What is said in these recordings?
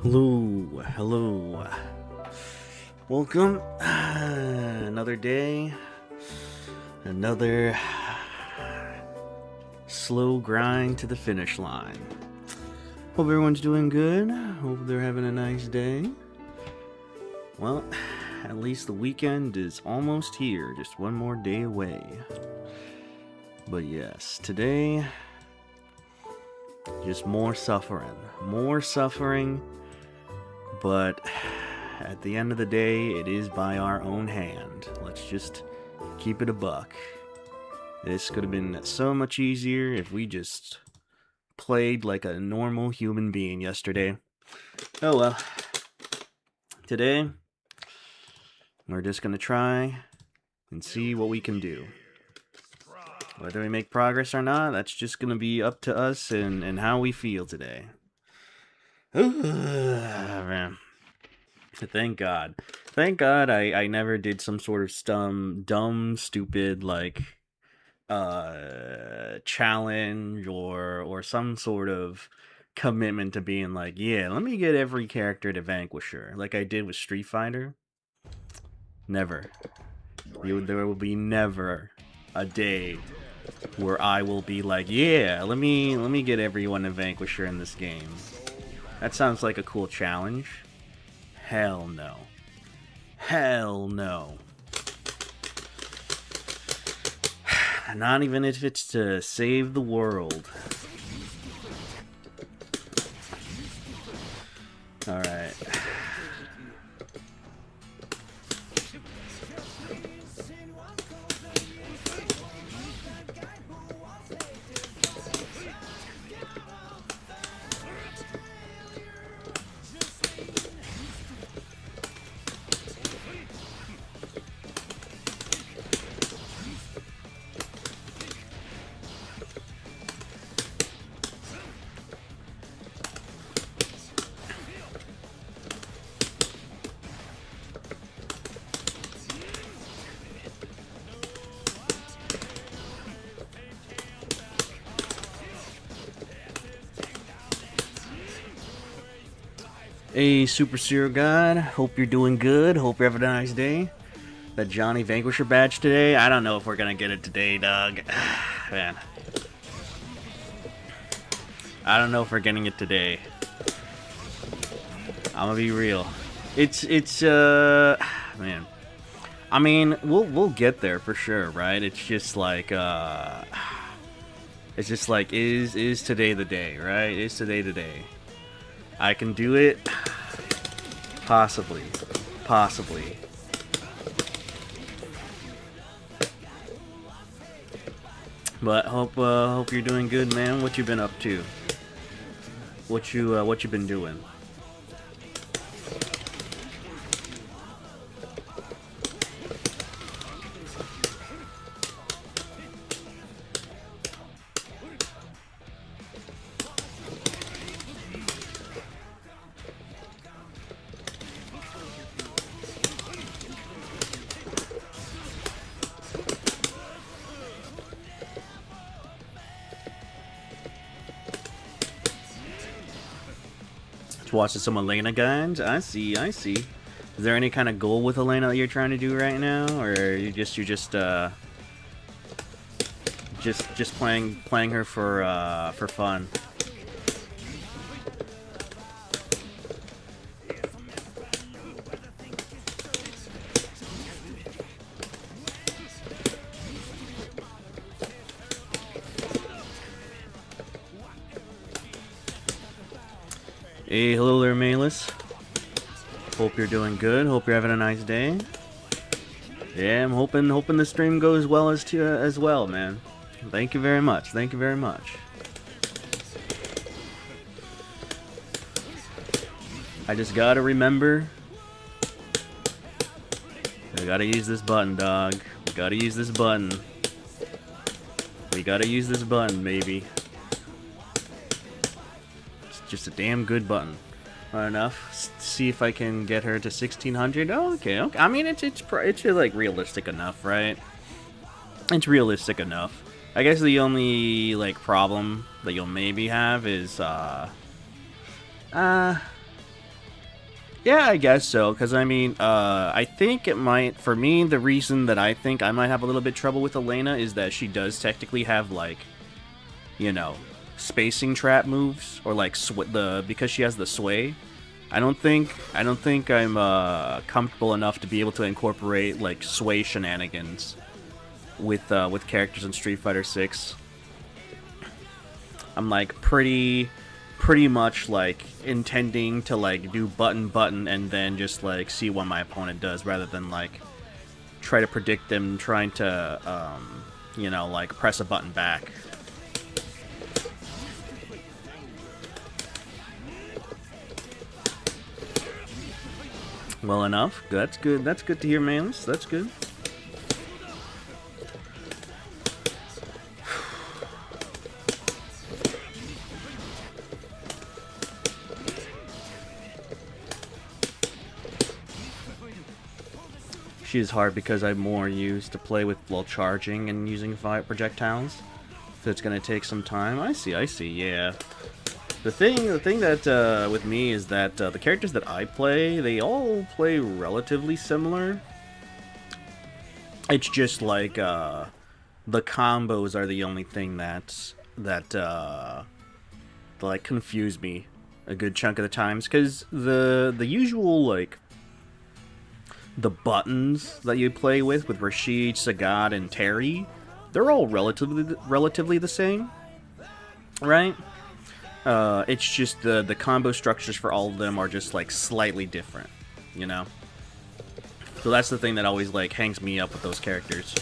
Hello. Welcome. Another day. Another slow grind to the finish line. Hope everyone's doing good. Hope they're having a nice day. Well, at least the weekend is almost here. Just one more day away. But yes, today, just more suffering. More suffering. But at the end of the day, it is by our own hand. Let's just keep it a buck. This could have been so much easier if we just played like a normal human being yesterday. Oh well. Today, we're just gonna try and see what we can do. Whether we make progress or not, that's just gonna be up to us and how we feel today. Man. Thank God. Thank God I never did some sort of dumb, stupid, like, challenge or some sort of commitment to being like, yeah, let me get every character to Vanquisher, like I did with Street Fighter. Never. There will be never a day where I will be like, yeah, let me get everyone to Vanquisher in this game. That sounds like a cool challenge. Hell no. Hell no. Not even if it's to save the world. Alright. Hey, Super Serial God. Hope you're doing good. Hope you're having a nice day. That Johnny Vanquisher badge today. I don't know if we're gonna get it today, dog. Man. I don't know if we're getting it today. I'm gonna be real. It's man. I mean, we'll get there for sure, right? It's just like is today the day, right? Is today the day? I can do it. Possibly. But hope you're doing good, man. What you been up to? What you been doing? Watching some Elena guides. I see. Is there any kind of goal with Elena that you're trying to do right now, or are you just playing her for fun? Hey, hello there, Malus. Hope you're doing good. Hope you're having a nice day. Yeah, I'm hoping the stream goes well as well, man. Thank you very much. Thank you very much. I just gotta remember. I gotta use this button, dog. We gotta use this button. We gotta use this button, baby. Just a damn good button. Not enough. See if I can get her to 1600. Oh, okay. I mean, it's like realistic enough, right? It's realistic enough. I guess the only like problem that you'll maybe have is Yeah, I guess so. Because I mean, I think it might. For me, the reason that I think I might have a little bit trouble with Elena is that she does technically have like, you know, spacing trap moves or like because she has the sway. I don't think I'm comfortable enough to be able to incorporate like sway shenanigans with characters in Street Fighter 6. I'm like pretty much like intending to like do button and then just like see what my opponent does rather than like try to predict them trying to you know, like press a button back. Well enough. That's good. That's good to hear, man. That's good. She is hard because I'm more used to play with while charging and using fire projectiles. So it's gonna take some time. I see, yeah. The thing that with me is that the characters that I play, they all play relatively similar. It's just like the combos are the only thing that like confuse me a good chunk of the times, because the usual like the buttons that you play with Rashid, Sagat, and Terry, they're all relatively the same, right? It's just the combo structures for all of them are just like slightly different, you know? So that's the thing that always like hangs me up with those characters.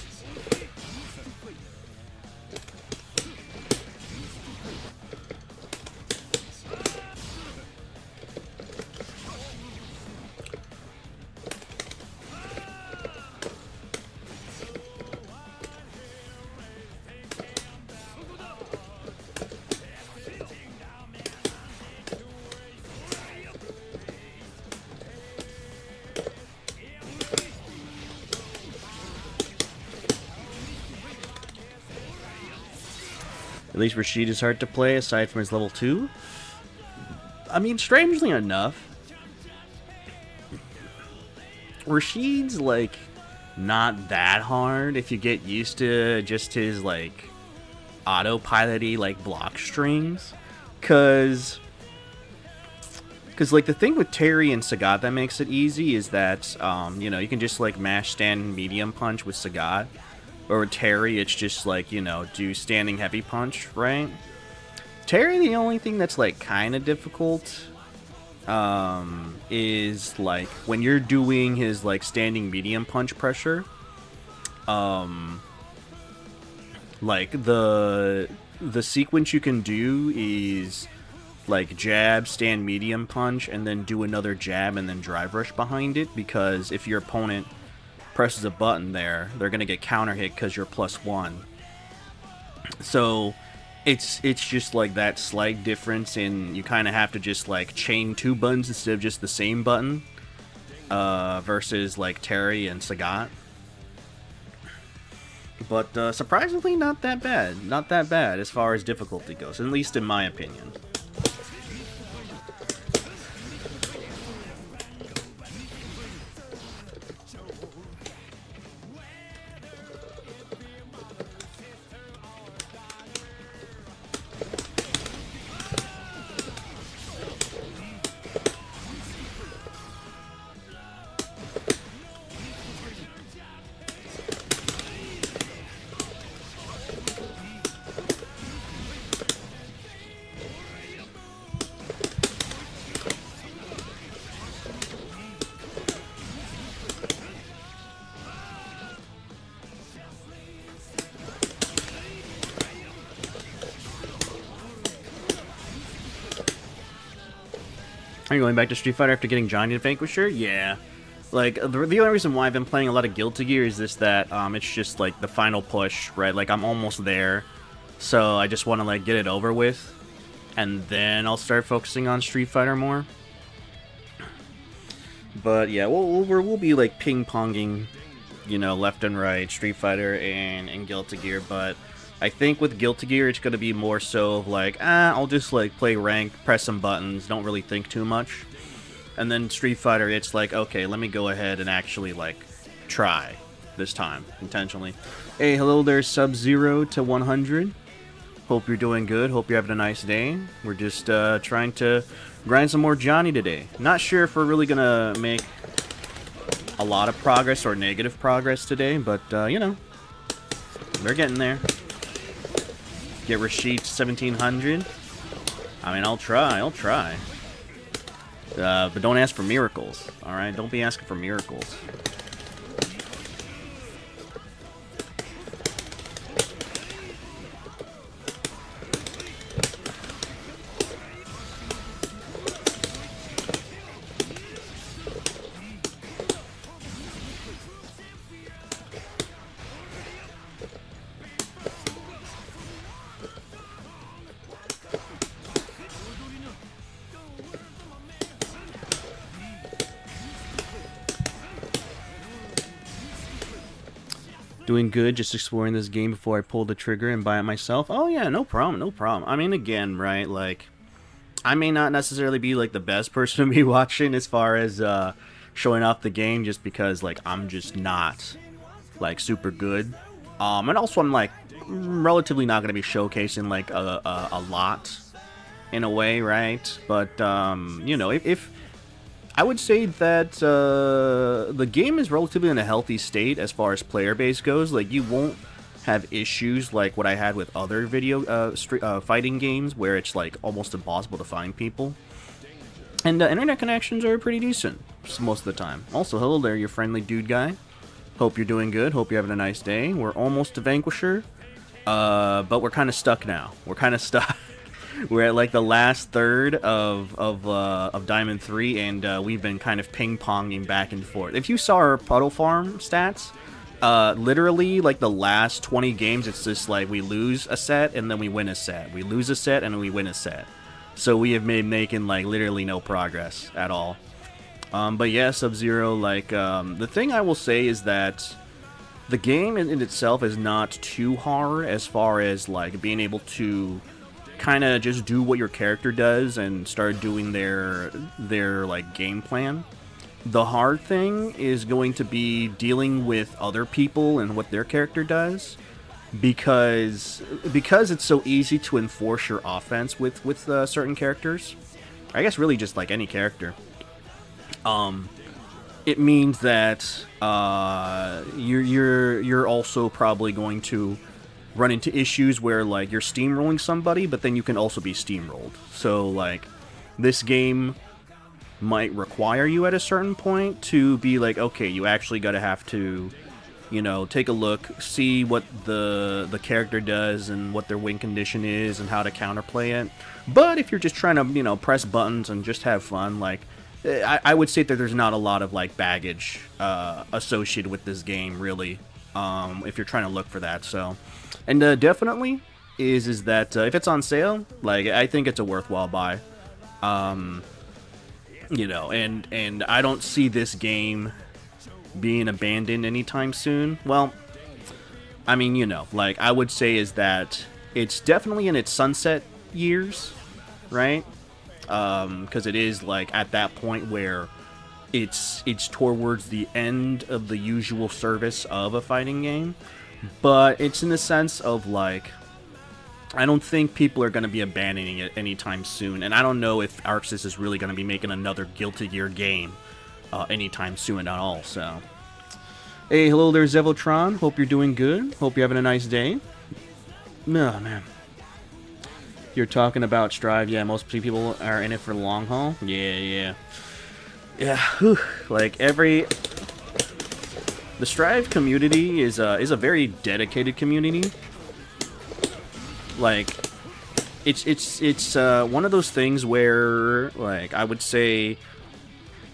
At least Rashid is hard to play, aside from his level 2. I mean, strangely enough, Rashid's, like, not that hard if you get used to just his, like, autopilot-y, like, block strings. Cause, like, the thing with Terry and Sagat that makes it easy is that, you know, you can just, like, mash stand medium punch with Sagat. Or with Terry, it's just like, you know, do standing heavy punch, right? Terry, the only thing that's like kind of difficult is like when you're doing his like standing medium punch pressure, like the sequence you can do is like jab, stand medium punch, and then do another jab and then drive rush behind it, because if your opponent presses a button there, they're gonna get counter hit because you're +1. So it's just like that slight difference in you kind of have to just like chain 2 buttons instead of just the same button, versus like Terry and Sagat. But surprisingly, not that bad. Not that bad as far as difficulty goes, at least in my opinion. Are you going back to Street Fighter after getting Johnny to Vanquisher? Yeah. Like, the only reason why I've been playing a lot of Guilty Gear is this, that it's just, like, the final push, right? Like, I'm almost there, so I just want to, like, get it over with, and then I'll start focusing on Street Fighter more. But, yeah, we'll be, like, ping-ponging, you know, left and right, Street Fighter and Guilty Gear, but I think with Guilty Gear, it's going to be more so of, like, I'll just, like, play rank, press some buttons, don't really think too much. And then Street Fighter, it's like, okay, let me go ahead and actually, like, try this time, intentionally. Hey, hello there, Sub-Zero to 100. Hope you're doing good. Hope you're having a nice day. We're just trying to grind some more Johnny today. Not sure if we're really gonna make a lot of progress or negative progress today, but, you know, we're getting there. Get Rashid 1700. I mean, I'll try. But don't ask for miracles, alright? Don't be asking for miracles. Doing good, just exploring this game before I pull the trigger and buy it myself. Oh yeah, no problem, no problem. I mean, again, right, like, I may not necessarily be, like, the best person to be watching as far as, showing off the game, just because, like, I'm just not, like, super good. And also I'm, like, relatively not going to be showcasing, like, a lot, in a way, right? But, you know, if I would say that the game is relatively in a healthy state as far as player base goes. Like, you won't have issues like what I had with other video fighting games, where it's like almost impossible to find people. And internet connections are pretty decent most of the time. Also, hello there, your friendly dude guy. Hope you're doing good. Hope you're having a nice day. We're almost to Vanquisher, but we're kind of stuck now. We're kind of stuck. We're at like the last third of Diamond 3, and we've been kind of ping-ponging back and forth. If you saw our Puddle Farm stats, literally like the last 20 games, it's just like we lose a set and then we win a set. We lose a set and we win a set. So we have been making like literally no progress at all. But yeah, Sub-Zero, like, the thing I will say is that the game in itself is not too hard as far as like being able to kind of just do what your character does and start doing their like game plan. The hard thing is going to be dealing with other people and what their character does, because it's so easy to enforce your offense with certain characters. I guess really just like any character. It means that you're also probably going to run into issues where like you're steamrolling somebody, but then you can also be steamrolled. So like this game might require you at a certain point to be like, okay, you actually gotta have to, you know, take a look, see what the character does and what their win condition is and how to counterplay it. But if you're just trying to, you know, press buttons and just have fun, like, I would say that there's not a lot of like baggage associated with this game, really, if you're trying to look for that. So, and definitely is that if it's on sale, like, I think it's a worthwhile buy. You know, and I don't see this game being abandoned anytime soon. Well, I mean, you know, like, I would say is that it's definitely in its sunset years, right? Because it is like at that point where it's towards the end of the usual service of a fighting game, but it's in the sense of like, I don't think people are going to be abandoning it anytime soon, and I don't know if ArcSys is really going to be making another Guilty Gear game anytime soon at all. So, hey, hello there, Zevotron. Hope you're doing good. Hope you're having a nice day. Oh, man. You're talking about Strive. Yeah, most people are in it for the long haul. Yeah. Whew. Like, the Strive community is a very dedicated community. Like, it's one of those things where, like, I would say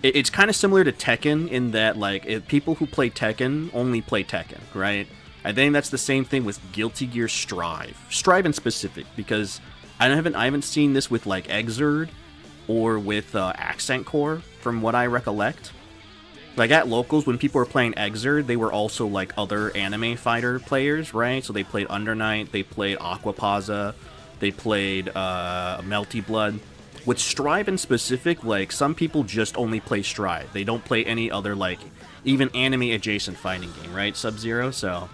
it's kind of similar to Tekken in that, like, people who play Tekken only play Tekken, right? I think that's the same thing with Guilty Gear Strive in specific, because I haven't seen this with like Xrd or with Accent Core from what I recollect. Like at locals, when people were playing Xrd, they were also like other anime fighter players, right? So they played Under Night, they played Aquapaza, they played Melty Blood. with Strive in specific, like, some people just only play Strive. They don't play any other, like, even anime-adjacent fighting game, right, Sub-Zero? So,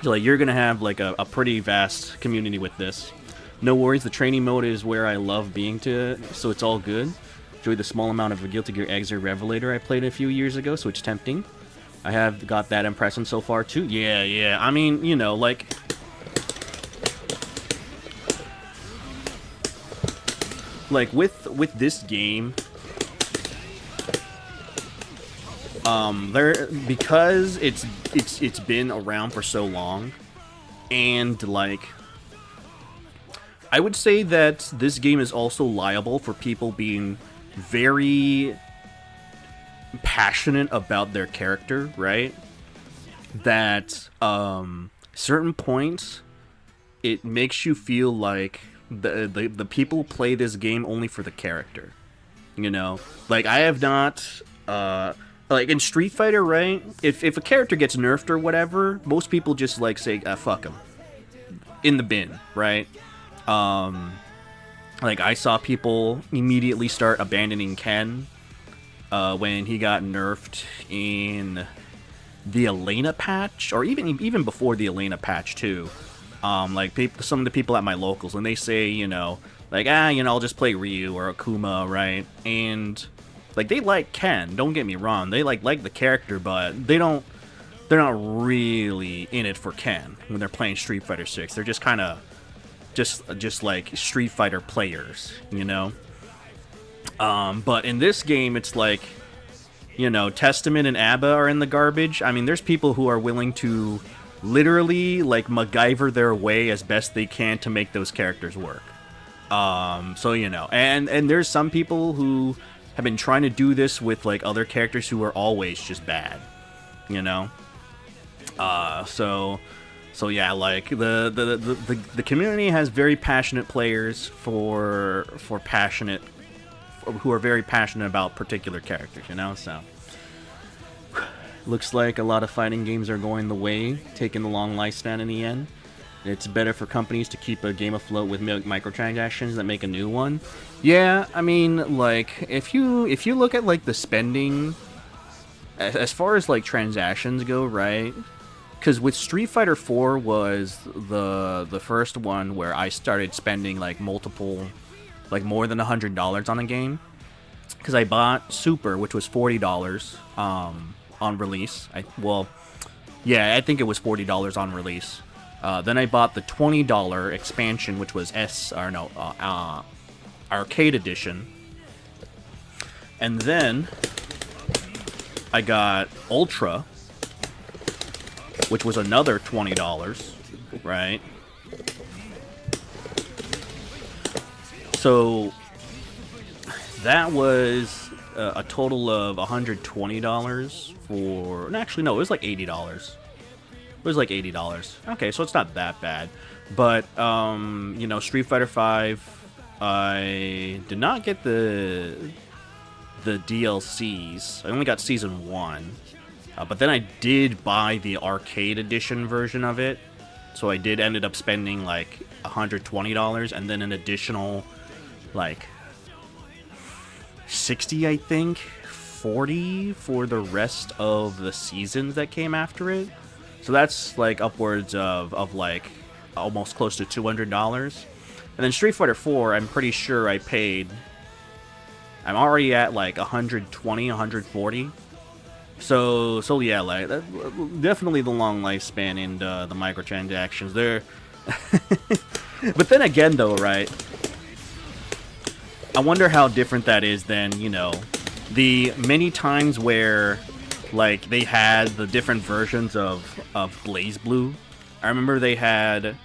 like, you're gonna have, like, a pretty vast community with this. No worries, the training mode is where I love being to, so it's all good. Enjoy the small amount of Guilty Gear Xrd Revelator I played a few years ago, so it's tempting. I have got that impression so far, too. Yeah, I mean, you know, like... Like, with this game, because it's been around for so long, and, like, I would say that this game is also liable for people being very passionate about their character, right? That, certain points, it makes you feel like the people play this game only for the character, you know? Like, I have not, like, in Street Fighter, right? If a character gets nerfed or whatever, most people just, like, say, fuck him. In the bin, right? Like, I saw people immediately start abandoning Ken, when he got nerfed in the Elena patch, or even before the Elena patch, too. Like, some of the people at my locals, and they say, you know, like, you know, I'll just play Ryu or Akuma, right? And, like, they like Ken, don't get me wrong, they like the character, but they're not really in it for Ken when they're playing Street Fighter 6. They're just kind of, just like Street Fighter players, you know? But in this game, it's like, you know, Testament and ABBA are in the garbage. I mean, there's people who are willing to literally, like, MacGyver their way as best they can to make those characters work. So, you know, and there's some people who have been trying to do this with, like, other characters who are always just bad, you know? So yeah, like, the community has very passionate players who are very passionate about particular characters, you know, so... Looks like a lot of fighting games are going the way, taking the long lifespan in the end. It's better for companies to keep a game afloat with microtransactions than make a new one. Yeah, I mean, like, if you look at, like, the spending, as far as, like, transactions go, right? Because with Street Fighter 4 was the first one where I started spending, like, multiple, like, more than $100 on a game. Because I bought Super, which was $40, on release. I think it was $40 on release. Then I bought the $20 expansion, which was Arcade Edition. And then I got Ultra, which was another $20, right? So that was a total of $120 for... Actually, no, it was like $80. It was like $80. Okay, so it's not that bad. But, you know, Street Fighter 5, I did not get the DLCs. I only got Season 1. But then I did buy the Arcade Edition version of it. So I did ended up spending, like, $120, and then an additional, like, 60, I think, 40 for the rest of the seasons that came after it. So that's, like, upwards of like, almost close to $200. And then Street Fighter 4, I'm pretty sure I'm already at, like, 120, 140. So yeah, like, definitely the long lifespan and the microtransactions there. But then again, though, right? I wonder how different that is than, you know, the many times where, like, they had the different versions of BlazBlue. I remember they had,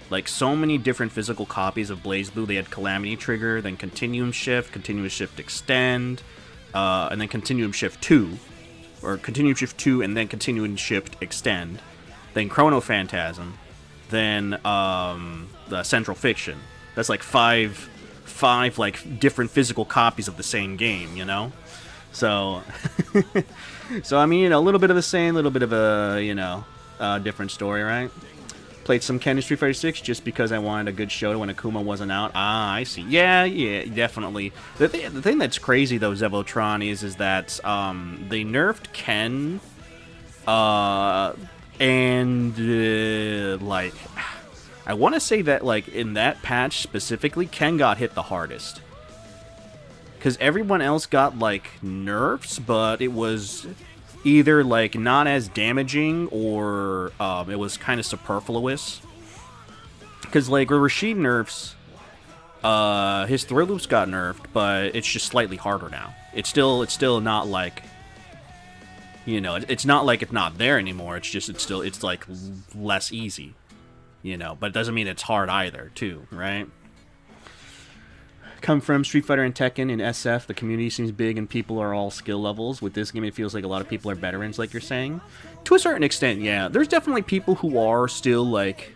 like, so many different physical copies of BlazBlue. They had Calamity Trigger, then Continuum Shift Extend, and then Continuum Shift 2. Or Continuum Shift 2 and then Continuum Shift Extend. Then Chrono Phantasm. Then the Central Fiction. That's like five like different physical copies of the same game, you know? So so I mean, you know, a little bit of the same, a little bit of a, you know, different story, right? Played some Ken in Street Fighter 6 just because I wanted a good show when Akuma wasn't out. Ah, I see. Yeah, definitely. The thing that's crazy, though, Zevotron, is that they nerfed Ken, and, like, I want to say that, like, in that patch specifically, Ken got hit the hardest. Because everyone else got, like, nerfs, but it was either, like, not as damaging or it was kind of superfluous. Because, like, Rashid nerfs, his throw loops got nerfed, but it's just slightly harder now. It's still not, like, you know, it's not like it's not there anymore. It's just, it's, like, less easy, you know. But it doesn't mean it's hard either, too, right? Come from Street Fighter and Tekken in SF, the community seems big and people are all skill levels. With this game, it feels like a lot of people are veterans, like you're saying. To a certain extent, yeah. There's definitely people who are still, like,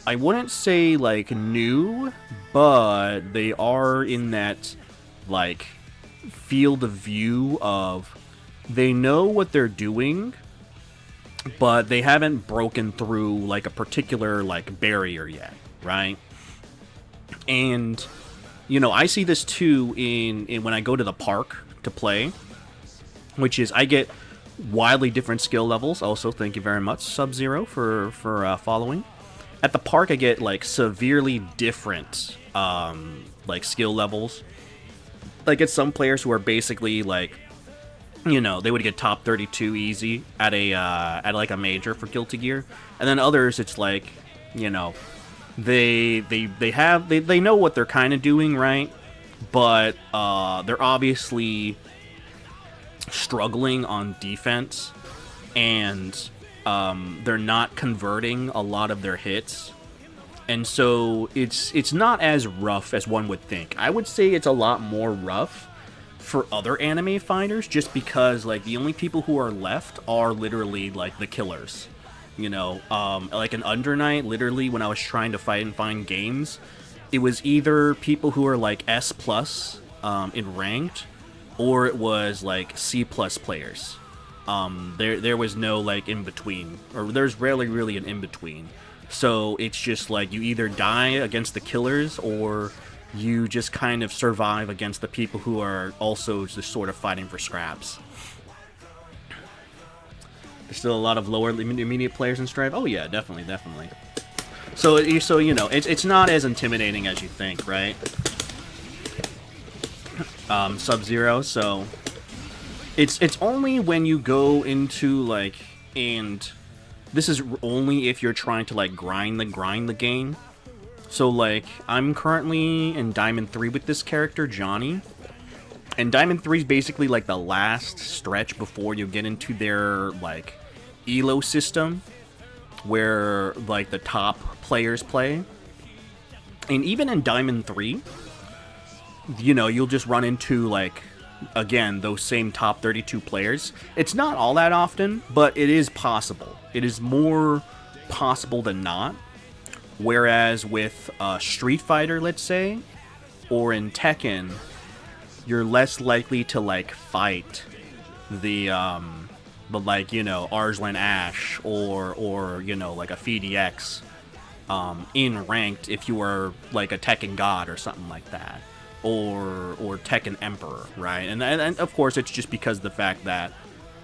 I wouldn't say, like, new, but they are in that, like, field of view of they know what they're doing, but they haven't broken through, like, a particular, like, barrier yet, right? And, you know, I see this too in when I go to the park to play, which is I get wildly different skill levels. Also, thank you very much, Sub-Zero, for following. At the park, I get, like, severely different, like, skill levels. Like, it's some players who are basically, like, you know, they would get top 32 easy at like, a major for Guilty Gear. And then others, it's like, you know, They know what they're kind of doing, right? But they're obviously struggling on defense, and they're not converting a lot of their hits, and so it's not as rough as one would think. I would say it's a lot more rough for other anime fighters, just because, like, the only people who are left are literally, like, the killers. You know, like an Under Night, literally, when I was trying to fight and find games, it was either people who are, like, S+, in ranked, or it was, like, C+ players. There was no, like, in-between, or there's rarely really an in-between. So it's just, like, you either die against the killers, or you just kind of survive against the people who are also just sort of fighting for scraps. There's still a lot of lower intermediate players in Strive. Oh yeah, definitely. So you know, it's not as intimidating as you think, right? Sub-Zero. So it's only when you go into, like, and this is only if you're trying to, like, grind the game. So, like, I'm currently in Diamond 3 with this character, Johnny. And Diamond 3 is basically, like, the last stretch before you get into their, like, Elo system, where, like, the top players play. And even in Diamond 3, you know, you'll just run into, like, again, those same top 32 players. It's not all that often, but it is possible. It is more possible than not. Whereas with Street Fighter, let's say, or in Tekken, you're less likely to, like, fight the like, you know, Arslan Ash or you know, like a FDX in ranked if you were, like, a Tekken God or something like that, or Tekken Emperor, right? And of course it's just because of the fact that,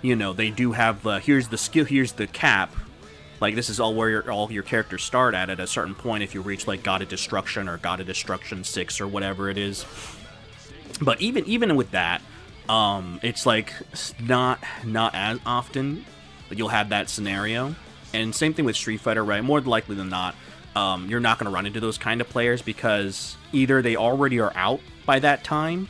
you know, they do have here's the skill, here's the cap. Like, this is all where all your characters start at a certain point if you reach, like, God of Destruction or God of Destruction 6 or whatever it is. But even with that, it's, like, not as often that you'll have that scenario. And same thing with Street Fighter, right? More likely than not, you're not going to run into those kind of players because either they already are out by that time,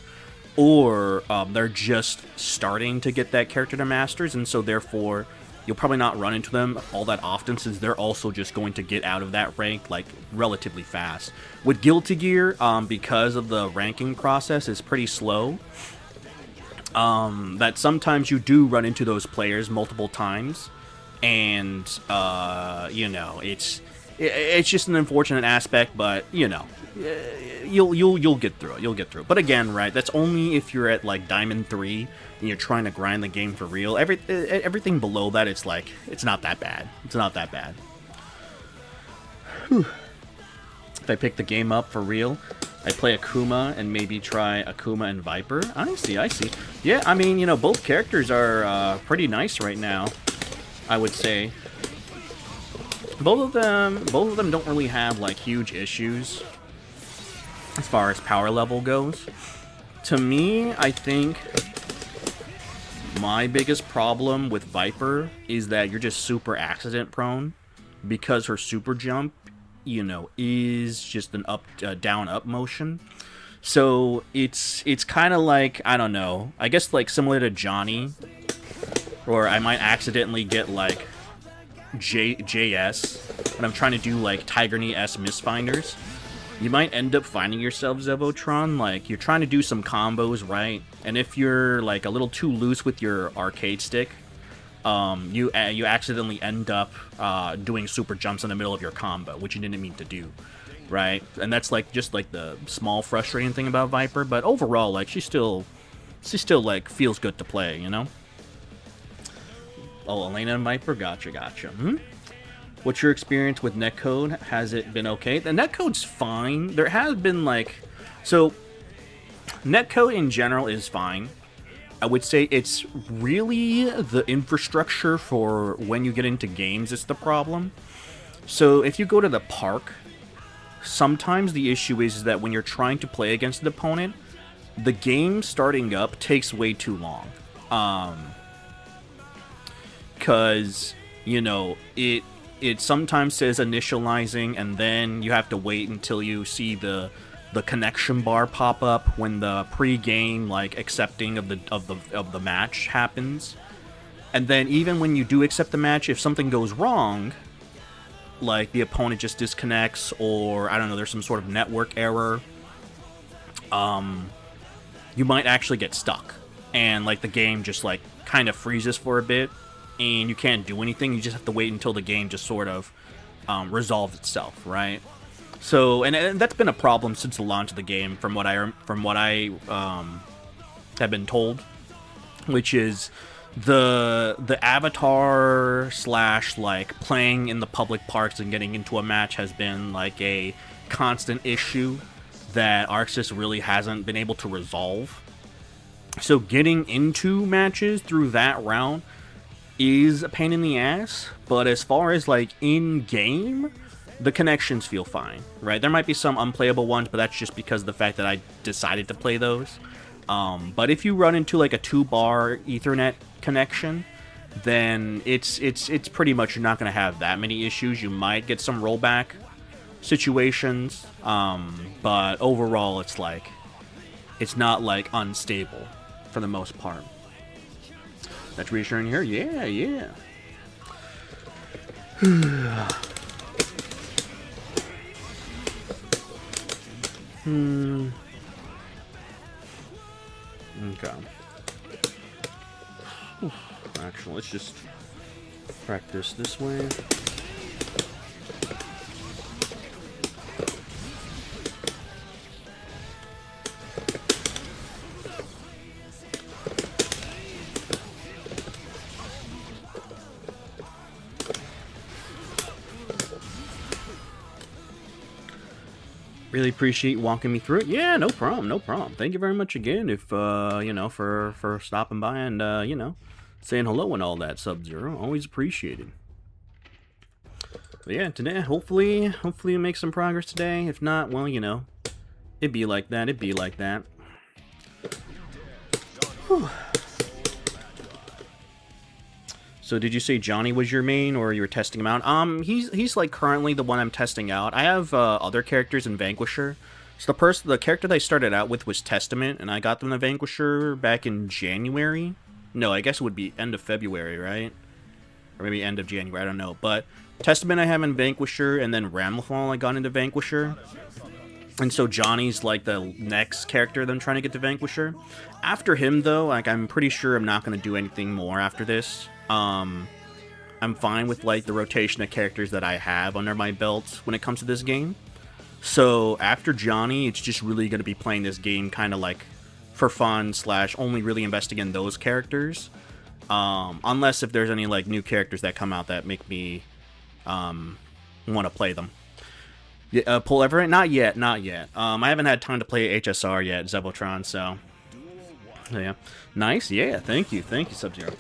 or they're just starting to get that character to Masters, and so therefore you'll probably not run into them all that often, since they're also just going to get out of that rank, like, relatively fast. With Guilty Gear, because of the ranking process is pretty slow, that sometimes you do run into those players multiple times, and you know, it's just an unfortunate aspect, but, you know, you'll get through it. You'll get through it. But again, right, that's only if you're at, like, Diamond 3 and you're trying to grind the game for real. Everything below that, it's like, it's not that bad. It's not that bad. If I pick the game up for real, I play Akuma and maybe try Akuma and Viper. I see, I see. Yeah, I mean, you know, both characters are pretty nice right now, I would say. Both of them don't really have, like, huge issues as far as power level goes. To me, I think my biggest problem with Viper is that you're just super accident prone because her super jump, you know, is just an up down up motion. So it's kind of like, I don't know, I guess like similar to Johnny, or I might accidentally get like JS when I'm trying to do like Tiger Knee S misfinders. You might end up finding yourself, Zevotron, like you're trying to do some combos, right? And if you're like a little too loose with your arcade stick, you accidentally end up doing super jumps in the middle of your combo, which you didn't mean to do, right? And that's like just like the small frustrating thing about Viper. But overall, like she still like feels good to play, you know? Oh, Elena and Viper, gotcha. What's your experience with netcode? Has it been okay? The netcode's fine. There has been like... So, netcode in general is fine. I would say it's really the infrastructure for when you get into games is the problem. So, if you go to the park, sometimes the issue is that when you're trying to play against an opponent, the game starting up takes way too long. Because, you know, it sometimes says initializing, and then you have to wait until you see the connection bar pop up when the pre-game like accepting of the match happens. And then even when you do accept the match, if something goes wrong, like the opponent just disconnects, or I don't know, there's some sort of network error, you might actually get stuck, and like the game just like kind of freezes for a bit. And you can't do anything. You just have to wait until the game just sort of resolves itself, right? So, and that's been a problem since the launch of the game, from what I have been told, which is the avatar / like playing in the public parks and getting into a match has been like a constant issue that ArcSys really hasn't been able to resolve. So getting into matches through that route is a pain in the ass, but as far as like in-game, the connections feel fine, right? There might be some unplayable ones, but that's just because of the fact that I decided to play those. But if you run into like a 2-bar Ethernet connection, then it's pretty much you're not going to have that many issues. You might get some rollback situations, but overall it's like it's not like unstable for the most part. That's reassuring here. Yeah. Okay. Actually, let's just practice this way. Really appreciate walking me through it. Yeah, no problem. Thank you very much again, if you know, for stopping by and you know, saying hello and all that, Sub-Zero. Always appreciated. But yeah, today, hopefully we make some progress today. If not, well, you know, it'd be like that. Whew. So did you say Johnny was your main, or you were testing him out? He's like currently the one I'm testing out. I have other characters in Vanquisher. So the character that I started out with was Testament, and I got them to Vanquisher back in January. No, I guess it would be end of February, right? Or maybe end of January, I don't know. But Testament I have in Vanquisher, and then Ramlethal I got into Vanquisher. And so Johnny's like the next character that I'm trying to get to Vanquisher. After him, though, like I'm pretty sure I'm not going to do anything more after this. I'm fine with like the rotation of characters that I have under my belt when it comes to this game. So after Johnny, it's just really going to be playing this game kind of like for fun / only really investing in those characters. Unless if there's any like new characters that come out that make me want to play them. Yeah, pull Everett? Not yet, not yet. I haven't had time to play HSR yet, Zebotron, so yeah. Nice, yeah, thank you, Sub-Zero.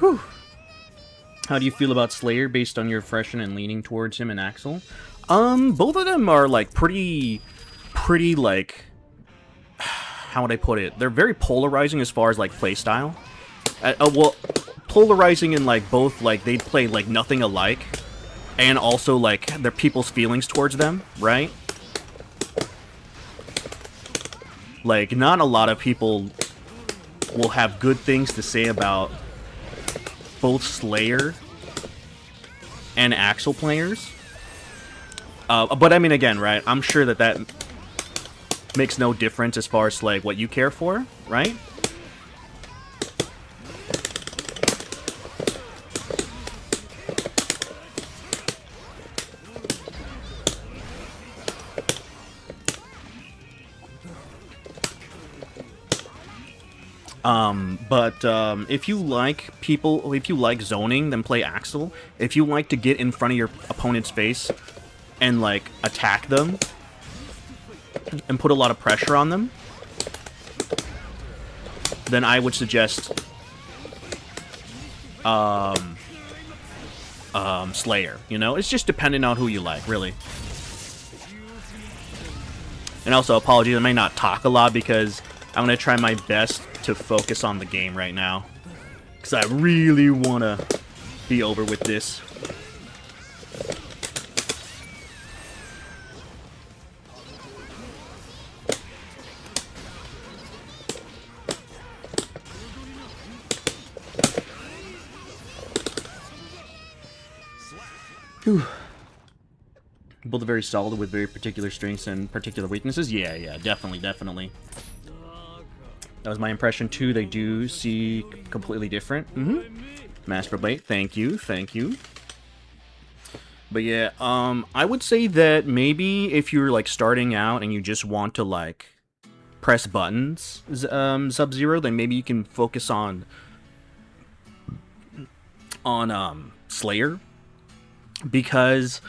Whew. How do you feel about Slayer based on your impression and leaning towards him and Axel? Both of them are like pretty like, how would I put it? They're very polarizing as far as like playstyle. Well, polarizing in like both like they play like nothing alike, and also like their people's feelings towards them, right? Like not a lot of people will have good things to say about both Slayer and Axel players. But I mean, again, right? I'm sure that makes no difference as far as like what you care for, right? If you like zoning, then play Axel. If you like to get in front of your opponent's face and like attack them and put a lot of pressure on them, then I would suggest Slayer. You know, it's just depending on who you like, really. And also, apologies, I may not talk a lot because I'm gonna try my best to focus on the game right now, because I really want to be over with this. Whew. Both are very solid with very particular strengths and particular weaknesses. Yeah, definitely. That was my impression too. They do see completely different. Master Blade, thank you. But yeah, I would say that maybe if you're like starting out and you just want to like press buttons, Sub-Zero, then maybe you can focus on Slayer, because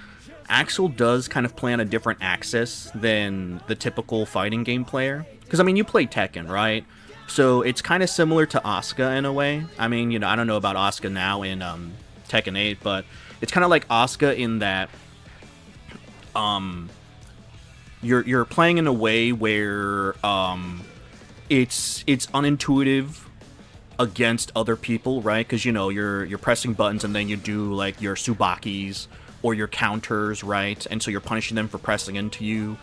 Axel does kind of play on a different axis than the typical fighting game player. Because, I mean, you play Tekken, right? So it's kind of similar to Asuka in a way. I mean, you know, I don't know about Asuka now in Tekken 8, but it's kind of like Asuka in that you're playing in a way where it's unintuitive against other people, right? Because, you know, you're pressing buttons and then you do like your Tsubakis or your counters, right? And so you're punishing them for pressing into you,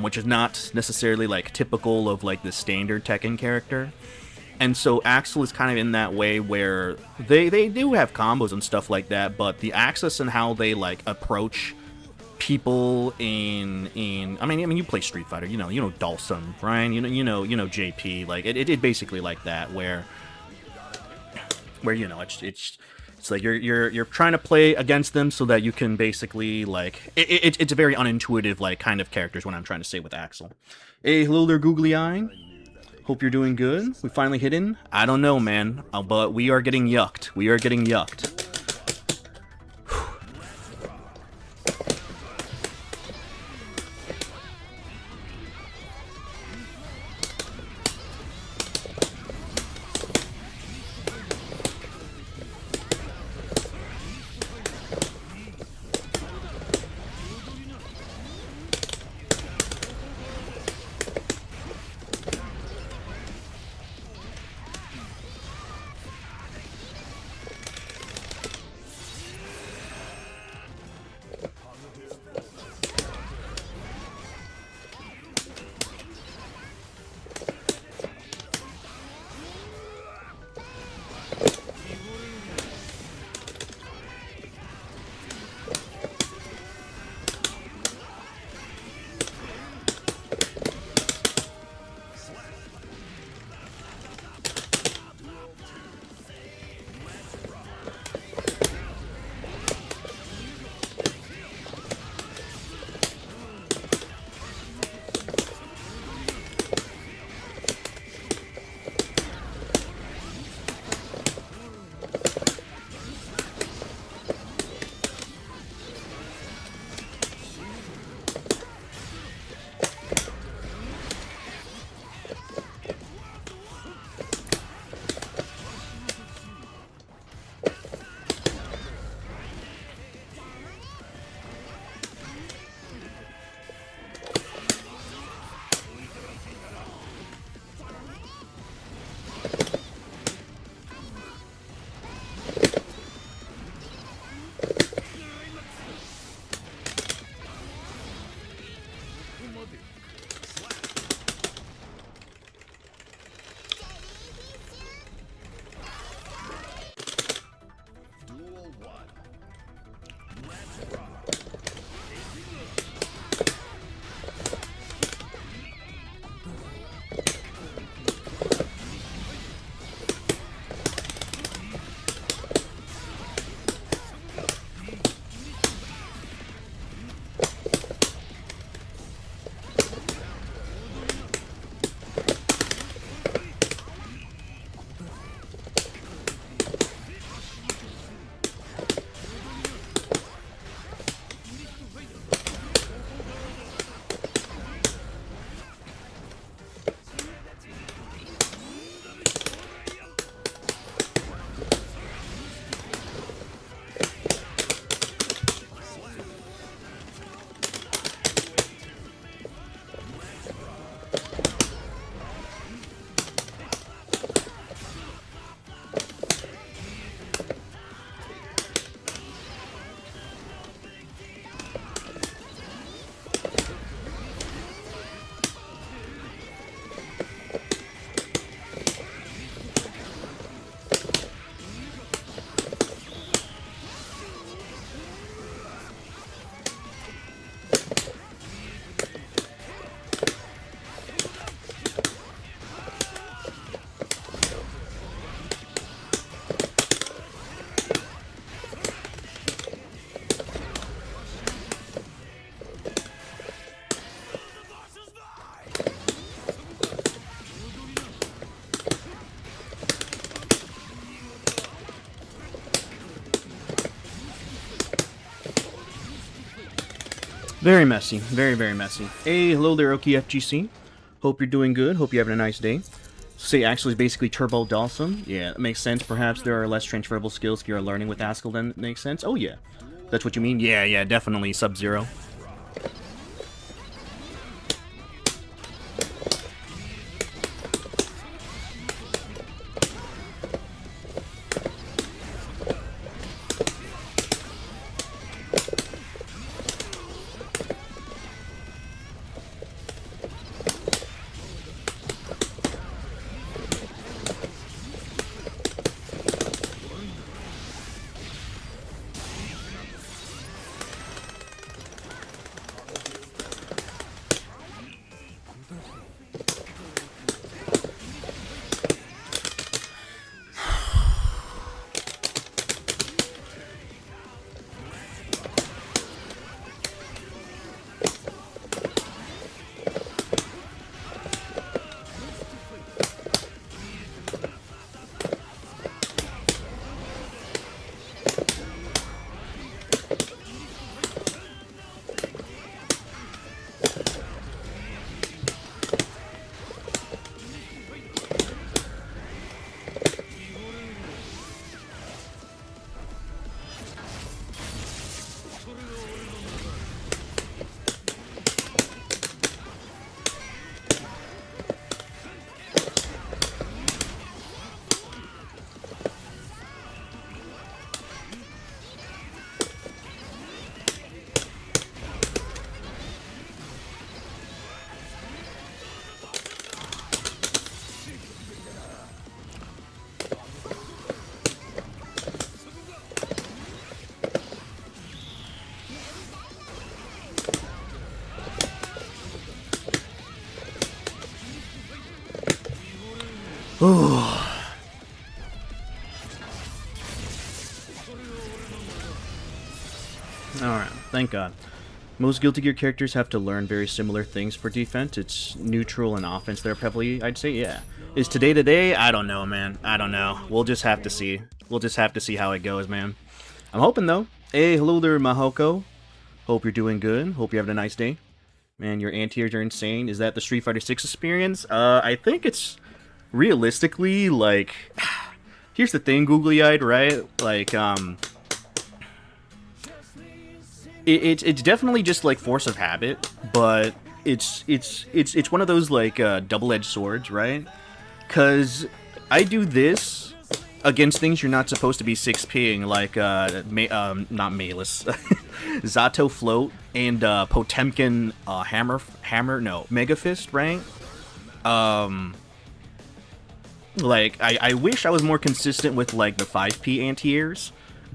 which is not necessarily like typical of like the standard Tekken character. And so Axel is kind of in that way where they do have combos and stuff like that, but the axis and how they like approach people in I mean you play Street Fighter, you know Dawson, Ryan, you know JP, like it basically like that where you know it's like you're trying to play against them so that you can basically like it's a very unintuitive like kind of characters what I'm trying to say with Axel. Hey, hello there, googly eye. Hope you're doing good. We finally hit in. I don't know, man, but we are getting yucked. We are getting yucked. Very messy. Very, very messy. Hey, hello there, OKFGC. Hope you're doing good. Hope you're having a nice day. Say Axel is basically Turbo Dawson. Yeah, that makes sense. Perhaps there are less transferable skills if you're learning with Haskell, then it makes sense. Oh, yeah. That's what you mean? Yeah, yeah, definitely. Sub-Zero. Ooh. Alright, thank God. Most Guilty Gear characters have to learn very similar things for defense. It's neutral and offense there, probably, I'd say, yeah. Is today? I don't know, man. I don't know. We'll just have to see. We'll just have to see how it goes, man. I'm hoping, though. Hey, hello there, Mahoko. Hope you're doing good. Hope you're having a nice day. Man, your anti-airs are insane. Is that the Street Fighter 6 experience? I think it's... realistically, like... Here's the thing, googly-eyed, right? Like, It's definitely just like force of habit, but it's one of those like double-edged swords, right? Cause I do this against things you're not supposed to be 6Ping, like not Malus, Zato Float and Potemkin Mega Fist, right? Like I wish I was more consistent with like the 5P anti-airs.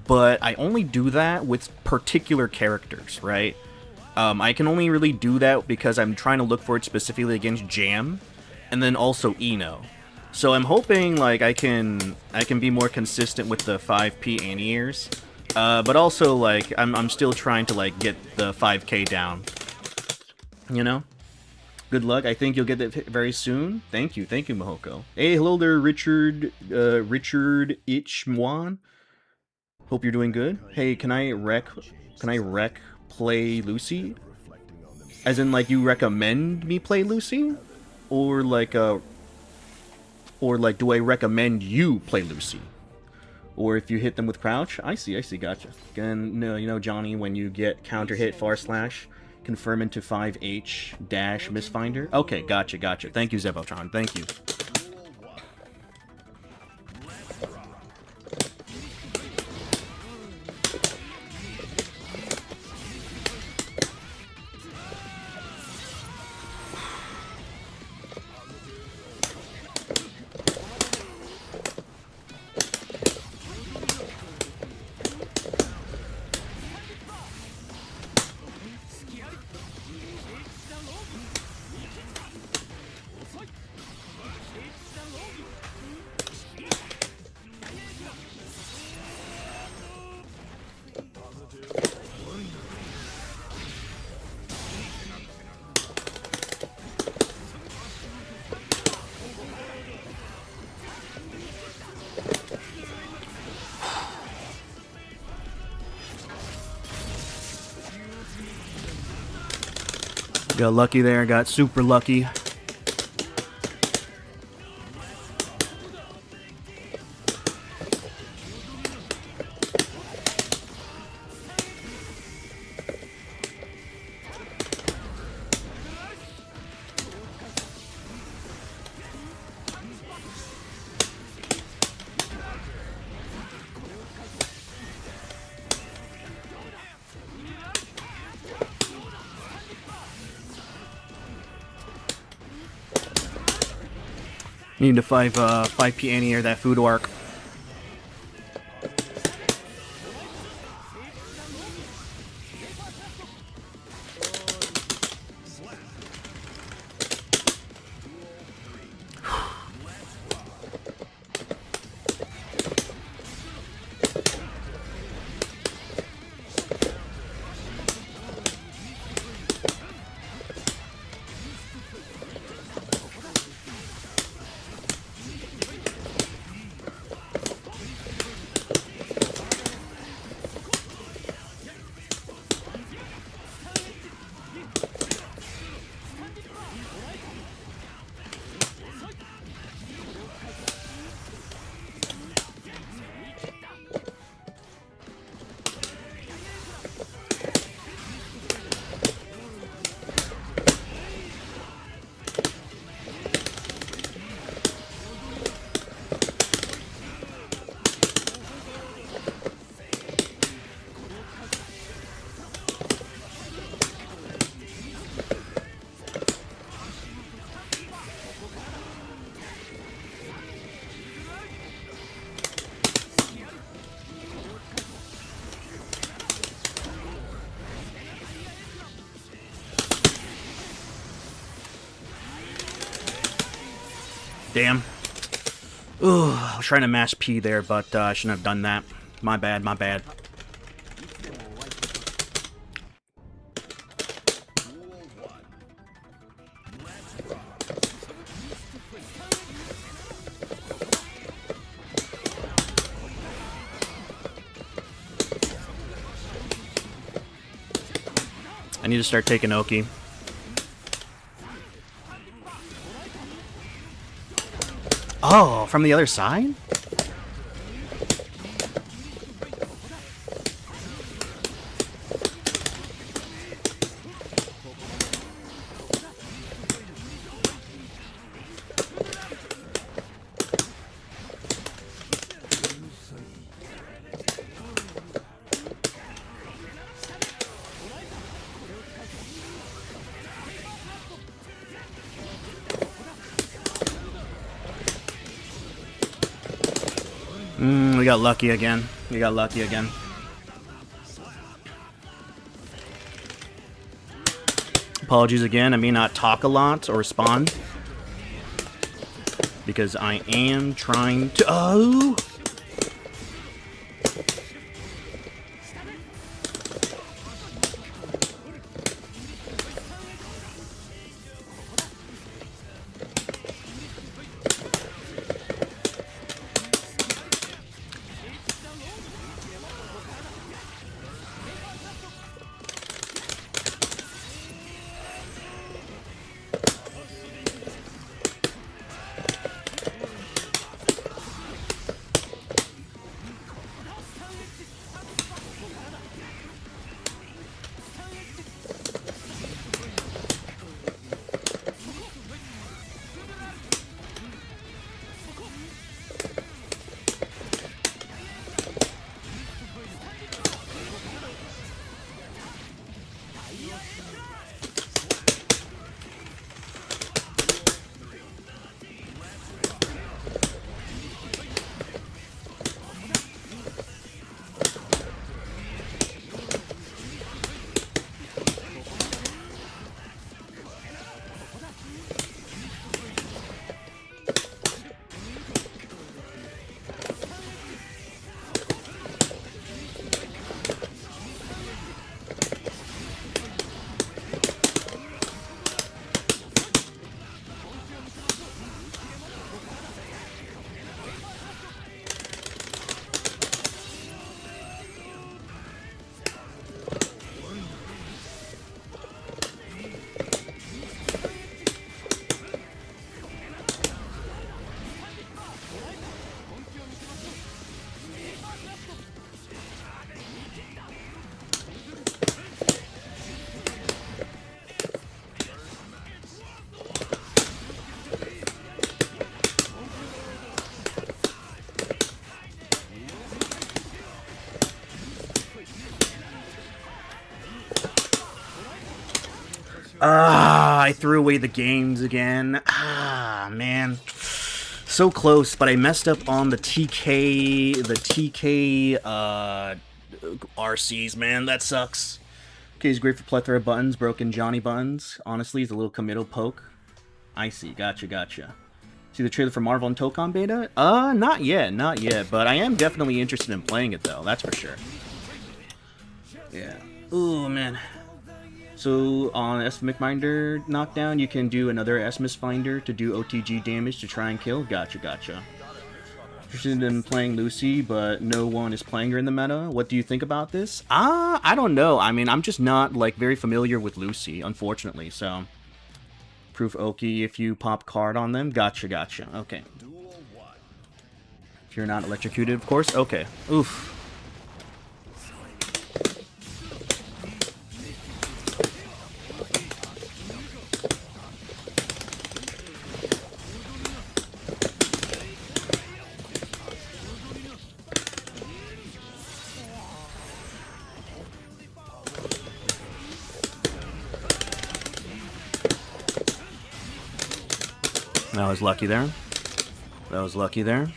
But I only do that with particular characters, right? I can only really do that because I'm trying to look for it specifically against Jam, and then also Eno. So I'm hoping like I can be more consistent with the 5P anti-airs, but also like I'm still trying to like get the 5K down. You know? Good luck. I think you'll get it very soon. Thank you, Mahoko. Hey, hello there, Richard Ichmwan. Hope you're doing good. Hey, can I rec play Lucy? As in, like, you recommend me play Lucy? Or like, do I recommend you play Lucy? Or if you hit them with crouch? I see, gotcha. Again, no, you know, Johnny, when you get counter hit // confirm into 5H dash misfinder? Okay, gotcha. Thank you, Zebotron, thank you. Got lucky there, got super lucky. Need to 5p anti-air that food arc. Damn. Ooh, I was trying to mash P there, but I shouldn't have done that. My bad, my bad. I need to start taking Oki. Oh, from the other side? We got lucky again. We got lucky again. Apologies again. I may not talk a lot or respond because I am trying to. Oh! Ah, I threw away the games again. Ah, man. So close, but I messed up on the TK, RCs, man. That sucks. Okay, he's great for plethora of buttons, broken Johnny buttons. Honestly, he's a little committal poke. I see, gotcha. See the trailer for Marvel and Tokon beta? Not yet, but I am definitely interested in playing it, though, that's for sure. Yeah. Ooh, man. So, on S-McMinder knockdown, you can do another S-Finder to do OTG damage to try and kill? Gotcha. Interested in playing Lucy, but no one is playing her in the meta. What do you think about this? I don't know. I mean, I'm just not, like, very familiar with Lucy, unfortunately, so... Proof Oki if you pop card on them. Gotcha. Okay. If you're not electrocuted, of course. Okay. Oof. That was lucky there.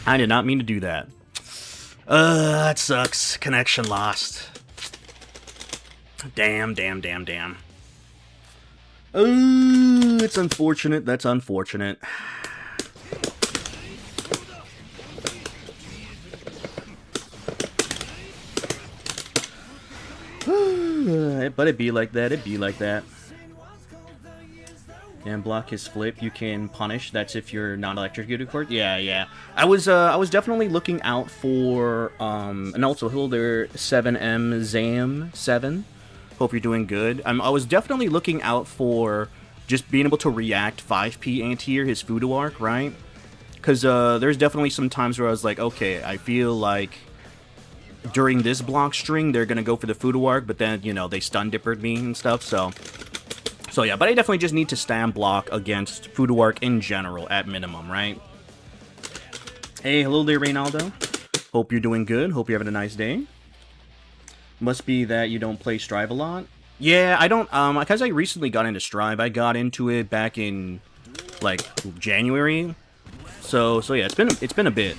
I did not mean to do that. That sucks. Connection lost. Damn. It's unfortunate. That's unfortunate. But it be like that. And block his flip, you can punish. That's if you're not electrocuted, court. Yeah. I was definitely looking out for and also Hilder 7M Zam 7. Hope you're doing good. I was definitely looking out for just being able to react 5p anti-air, his Fudo arc, right? Because there's definitely some times where I was like, okay, I feel like during this block string they're gonna go for the Fudo arc, but then, you know, they stun dippered me and stuff, so yeah, but I definitely just need to stand block against Fudo arc in general, at minimum, right? Hey, hello there, Reynaldo. Hope you're doing good. Hope you're having a nice day. Must be that you don't play Strive a lot. Yeah, I don't, because I recently got into Strive. I got into it back in, like, January. So yeah, it's been a bit.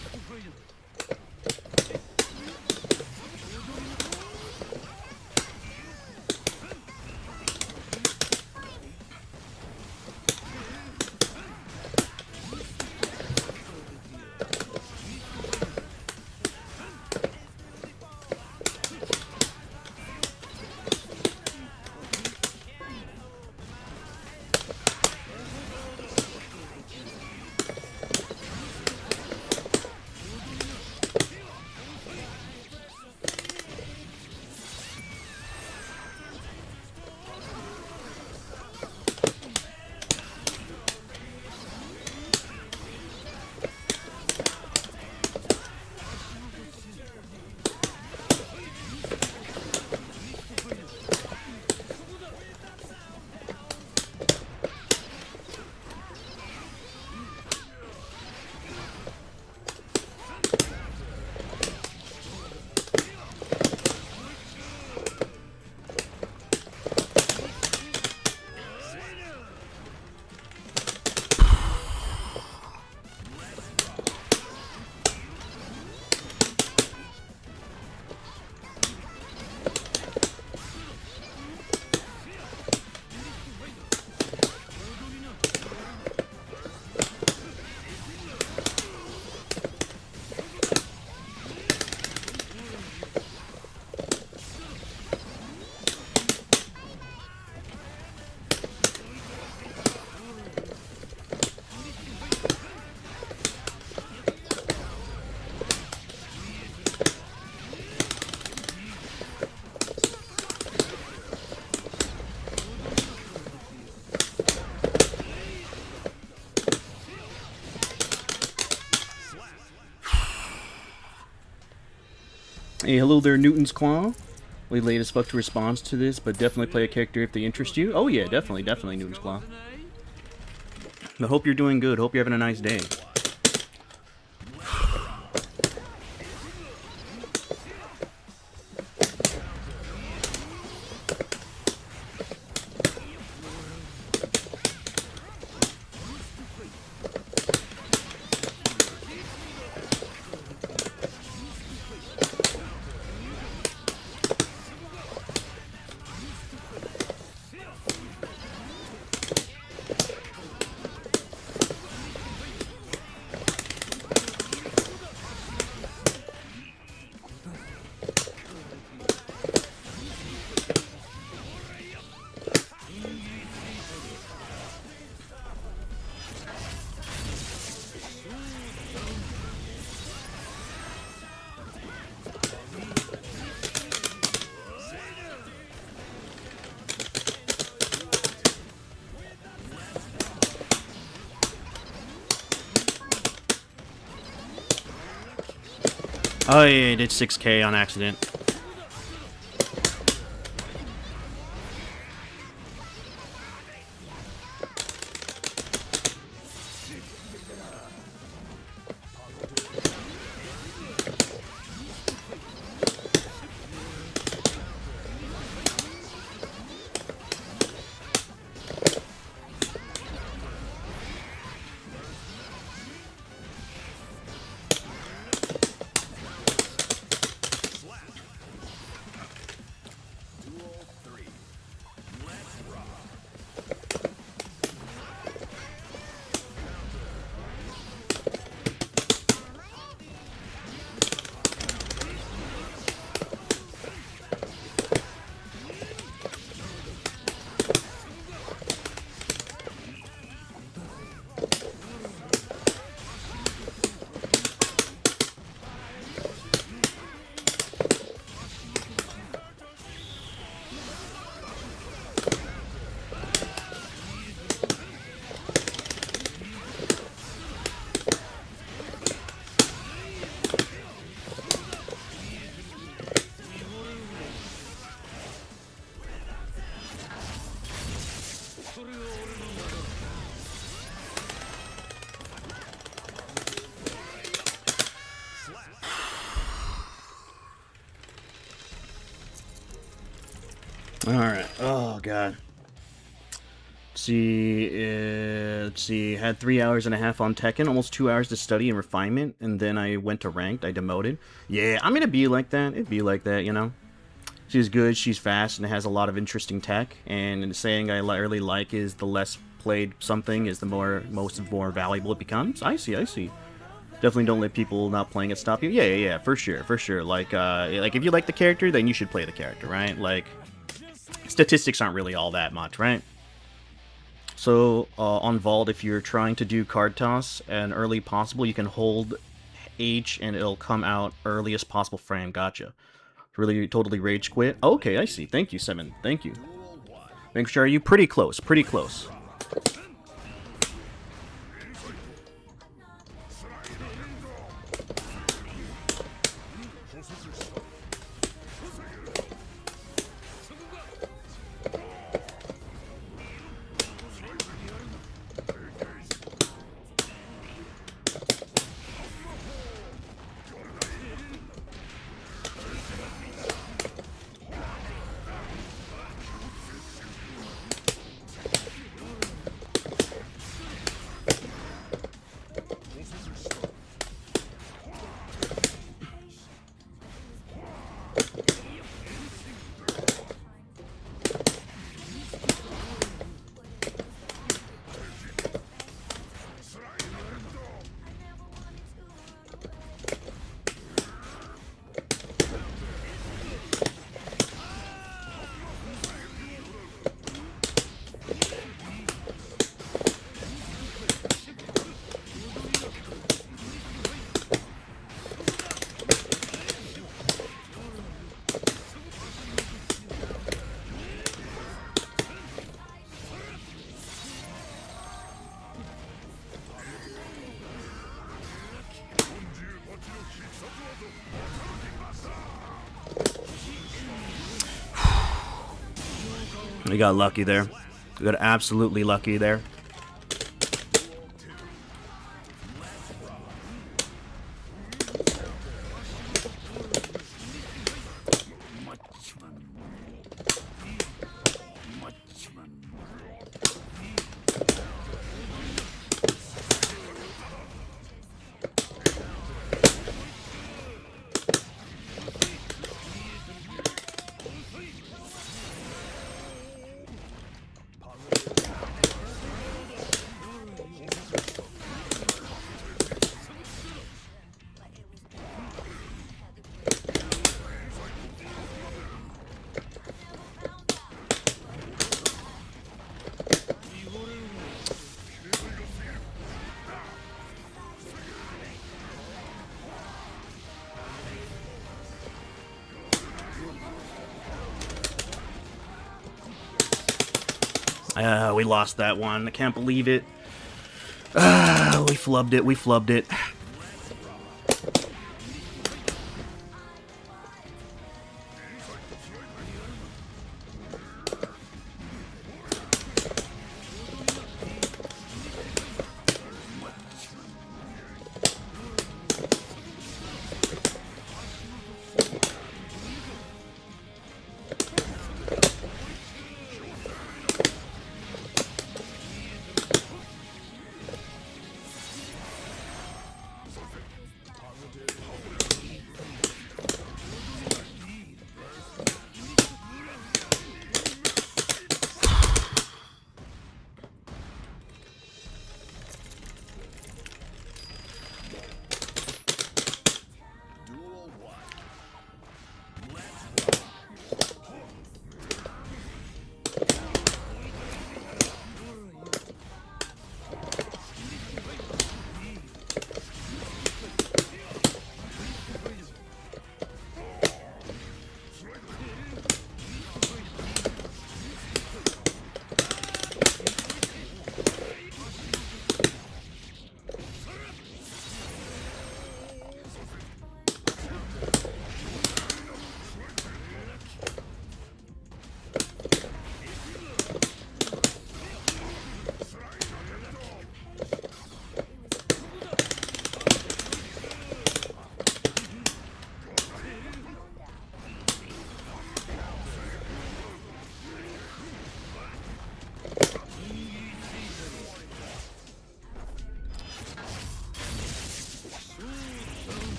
Hey, hello there, Newton's Claw. We late as fuck to response to this, but definitely play a character if they interest you. Oh yeah, definitely, Newton's Claw. I hope you're doing good. Hope you're having a nice day. Oh yeah, I did 6K on accident. Alright. Oh, God. Let's see. Had 3 hours and a half on Tekken, almost 2 hours to study and refinement, and then I went to ranked. I demoted. Yeah, I'm gonna be like that. It'd be like that, you know? She's good, she's fast, and has a lot of interesting tech. And the saying I really like is the less played something is the more valuable it becomes. I see. Definitely don't let people not playing it stop you. Yeah, for sure. Like if you like the character, then you should play the character, right? Like, statistics aren't really all that much, right? So, on Vault, if you're trying to do card toss and early possible, you can hold H and it'll come out earliest possible frame. Gotcha. Really, totally rage quit. Okay, I see. Thank you, Simon. Thank you. Make sure you pretty close. We got lucky there. We got absolutely lucky there. We lost that one. I can't believe it. We flubbed it. We flubbed it.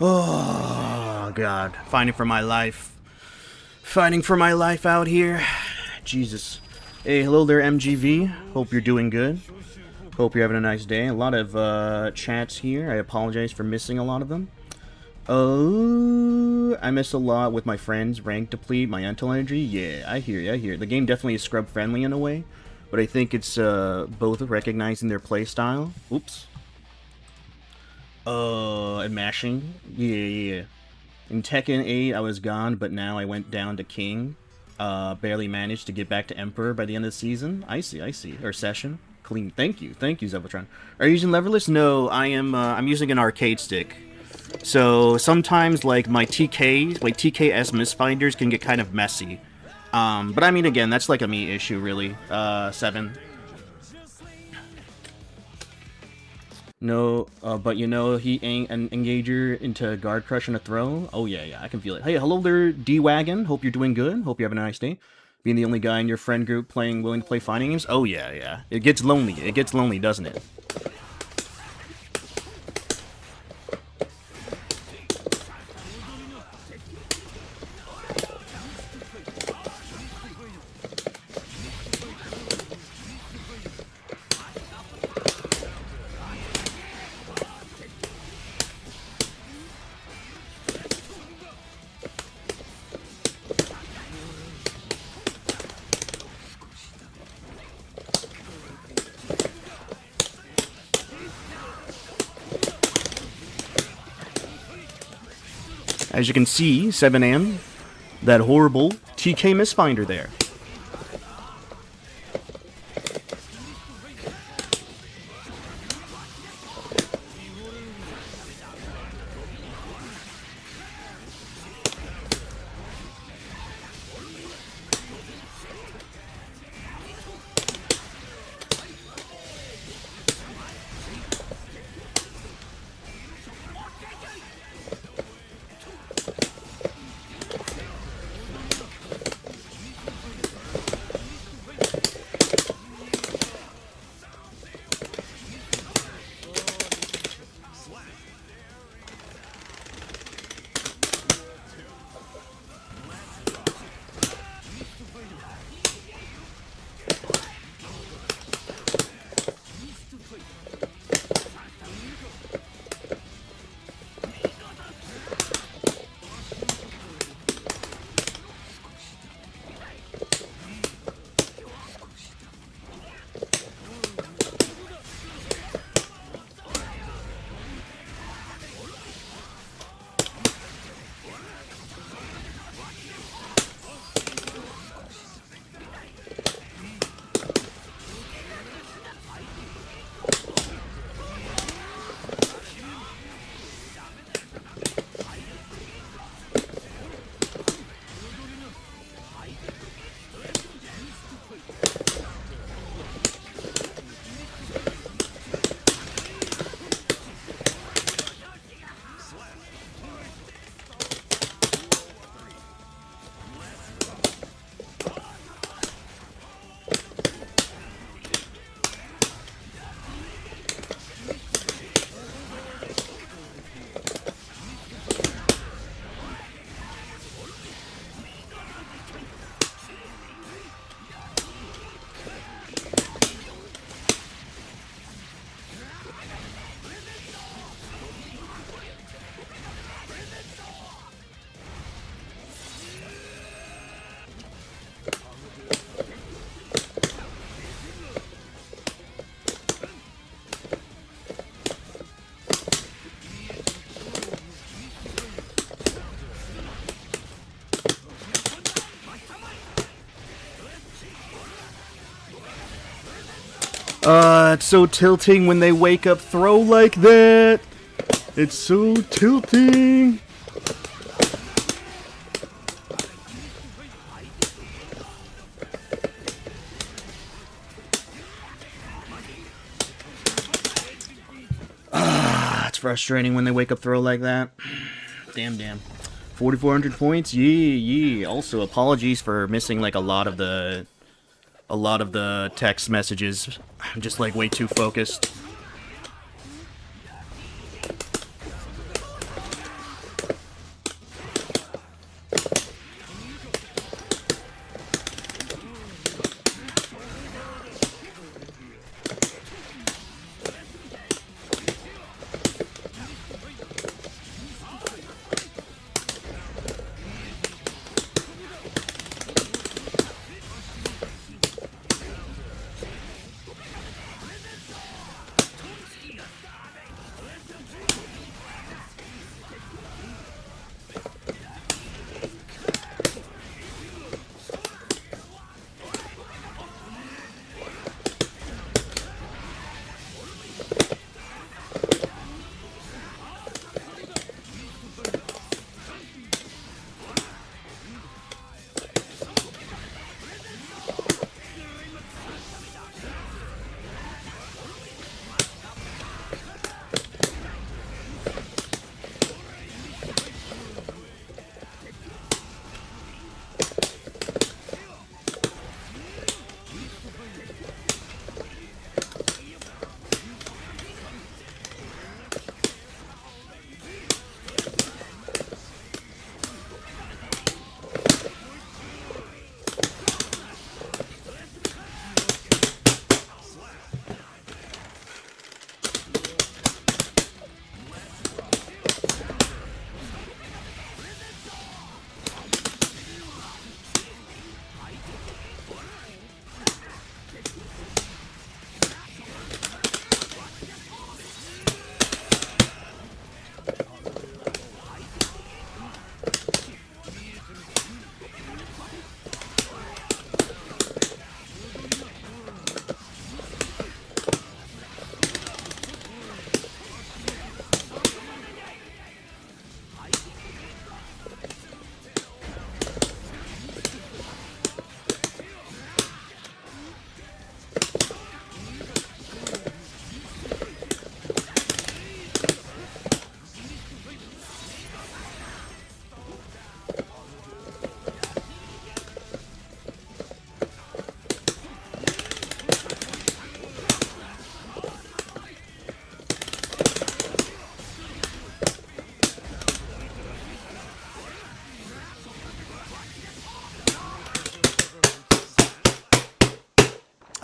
Oh, God. Fighting for my life. Fighting for my life out here. Jesus. Hey, hello there, MGV. Hope you're doing good. Hope you're having a nice day. A lot of chats here. I apologize for missing a lot of them. Oh, I miss a lot with my friends. Rank deplete, my mental energy. Yeah, I hear you, I hear you. The game definitely is scrub-friendly in a way, but I think it's both recognizing their playstyle. Oops. And mashing. Yeah. In Tekken 8, I was gone, but now I went down to King. Barely managed to get back to Emperor by the end of the season. I see. Or session. Clean. Thank you, Zevatron. Are you using leverless? No, I'm using an arcade stick. So sometimes, like, my TKs, like TKS misfinders can get kind of messy. But I mean, again, that's like a me issue, really. 7. No, but you know he ain't an engager into guard crush and a throw. Oh yeah, yeah, I can feel it. Hey, hello there, D-Wagon. Hope you're doing good. Hope you're having a nice day. Being the only guy in your friend group willing to play fighting games. Oh yeah, yeah. It gets lonely. It gets lonely, doesn't it? As you can see, 7am, that horrible TK misfinder there. It's so tilting when they wake up throw like that. It's so tilting. It's frustrating when they wake up throw like that. Damn. 4,400 points? Yeah. Also, apologies for missing like a lot of the text messages. I'm just like way too focused.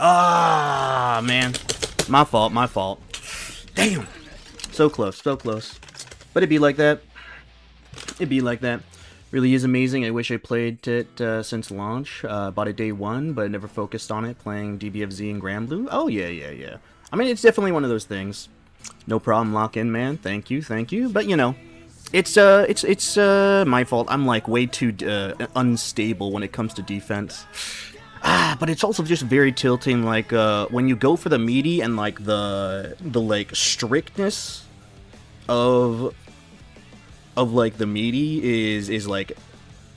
Ah, man. My fault, my fault. Damn. So close, so close. But it'd be like that. It'd be like that. Really is amazing. I wish I played it since launch. Bought it day one, but never focused on it. Playing DBFZ and Grand Blue. Oh, yeah, yeah, yeah. I mean, it's definitely one of those things. No problem, lock in, man. Thank you, thank you. But, you know, it's my fault. I'm, like, way too unstable when it comes to defense. But it's also just very tilting, like, when you go for the meaty and, like, the like, strictness of like, the meaty is like,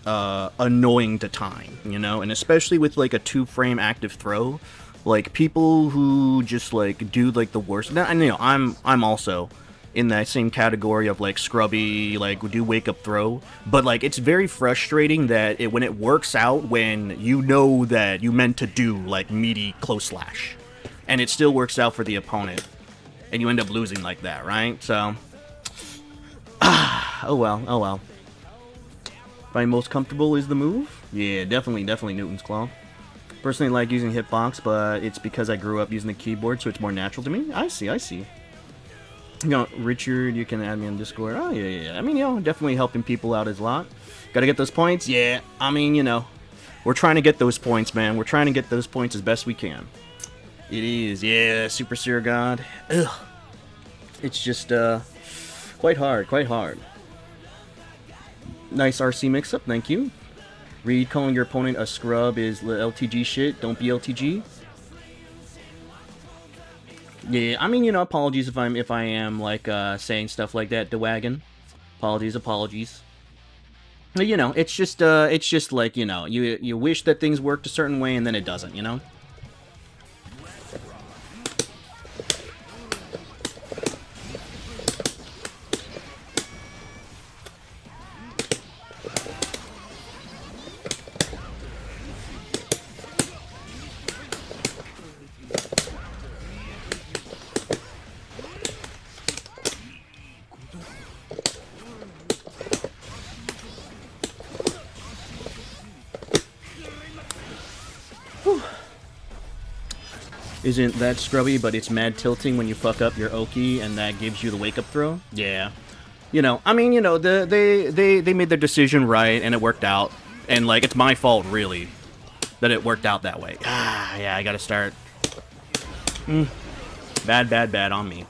annoying to time, you know? And especially with, like, a 2-frame active throw, like, people who just, like, do, like, the worst. Now, I know, I'm also in that same category of, like, scrubby, like, do wake-up throw, but, like, it's very frustrating that when it works out when you know that you meant to do, like, meaty close slash, and it still works out for the opponent, and you end up losing like that, right? So, oh well, oh well. Find most comfortable is the move? Yeah, definitely Newton's Claw. Personally, I like using hitbox, but it's because I grew up using the keyboard, so it's more natural to me. I see, I see. You know, Richard, you can add me on Discord. Oh, yeah, yeah. I mean, you know, definitely helping people out is a lot. Gotta get those points? Yeah, I mean, you know, we're trying to get those points, man. We're trying to get those points as best we can. It is, yeah, Super Seer God. Ugh. It's just, quite hard, quite hard. Nice RC mix-up, thank you. Reed, calling your opponent a scrub is LTG shit. Don't be LTG. Yeah, I mean, you know, apologies if I am like saying stuff like that, DeWagon. Apologies. But, you know, it's just like, you know, you wish that things worked a certain way and then it doesn't, you know? Isn't that scrubby, but it's mad tilting when you fuck up your Oki and that gives you the wake-up throw? Yeah. You know, I mean, you know, they made their decision right and it worked out. And, like, it's my fault, really, that it worked out that way. Ah, yeah, I gotta start. Bad on me.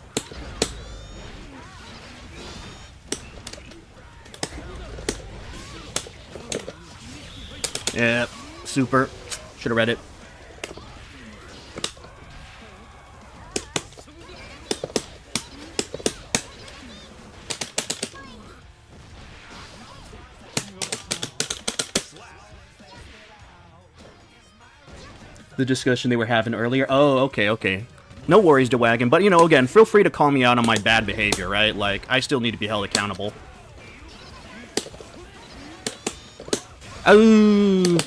Yeah, super. Should've read it. The discussion they were having earlier. Oh, okay. No worries, DeWagon. But, you know, again, feel free to call me out on my bad behavior, right? Like, I still need to be held accountable. Oh.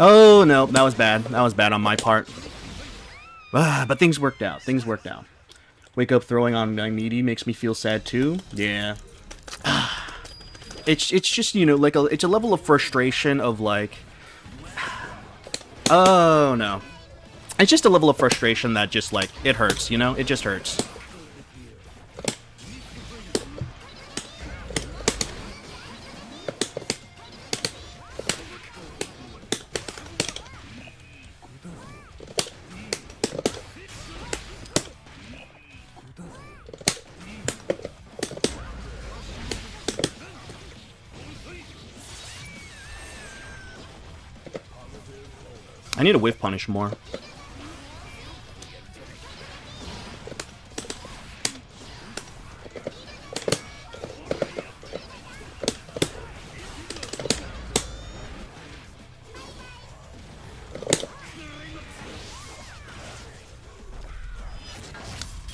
Oh, no, that was bad. That was bad on my part. But things worked out. Things worked out. Wake up throwing on my meaty makes me feel sad too. Yeah. It's just, you know, like, it's a level of frustration of, like... Oh, no. It's just a level of frustration that just, like, it hurts, you know? It just hurts. I need to whiff punish more.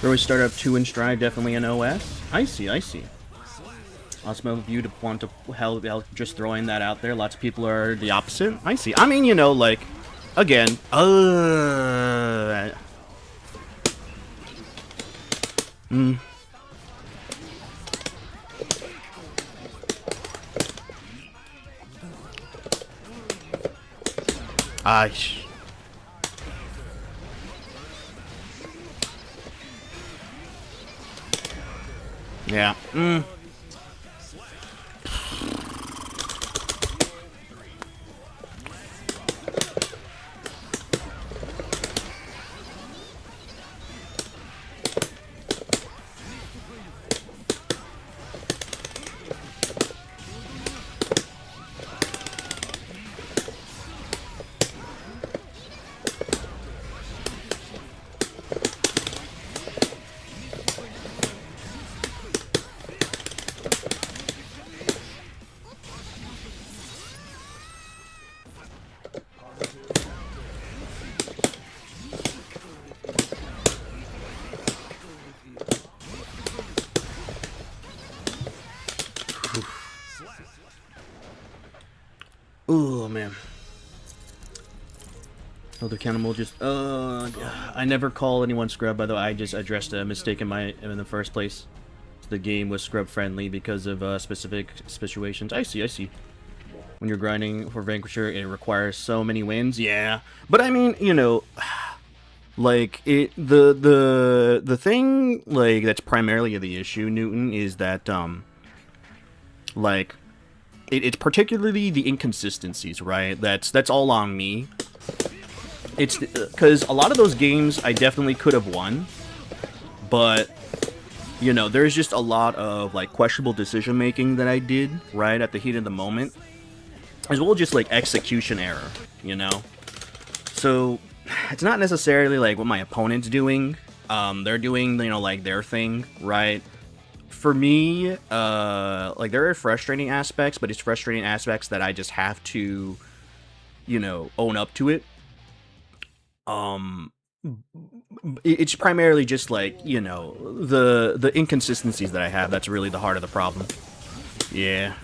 Always start up 2 in stride, definitely an OS. I see, I see. Awesome of you to want to hell just throwing that out there. Lots of people are the opposite. I see. I mean, you know, like, again, Yeah. Oh man. Elder Cannibal just I never call anyone scrub, by the way. I just addressed a mistake in the first place. The game was scrub friendly because of specific situations. I see, I see. When you're grinding for Vanquisher, it requires so many wins. Yeah. But I mean, you know, like the thing like that's primarily the issue, Newton, is that like it's particularly the inconsistencies, right? That's all on me. It's because a lot of those games I definitely could have won, but you know, there's just a lot of like questionable decision making that I did right at the heat of the moment, as well as just like execution error, you know. So it's not necessarily like what my opponent's doing. They're doing, you know, like their thing, right? For me, like there are frustrating aspects, but it's frustrating aspects that I just have to, you know, own up to it. It's primarily just like, you know, the inconsistencies that I have. That's really the heart of the problem. Yeah.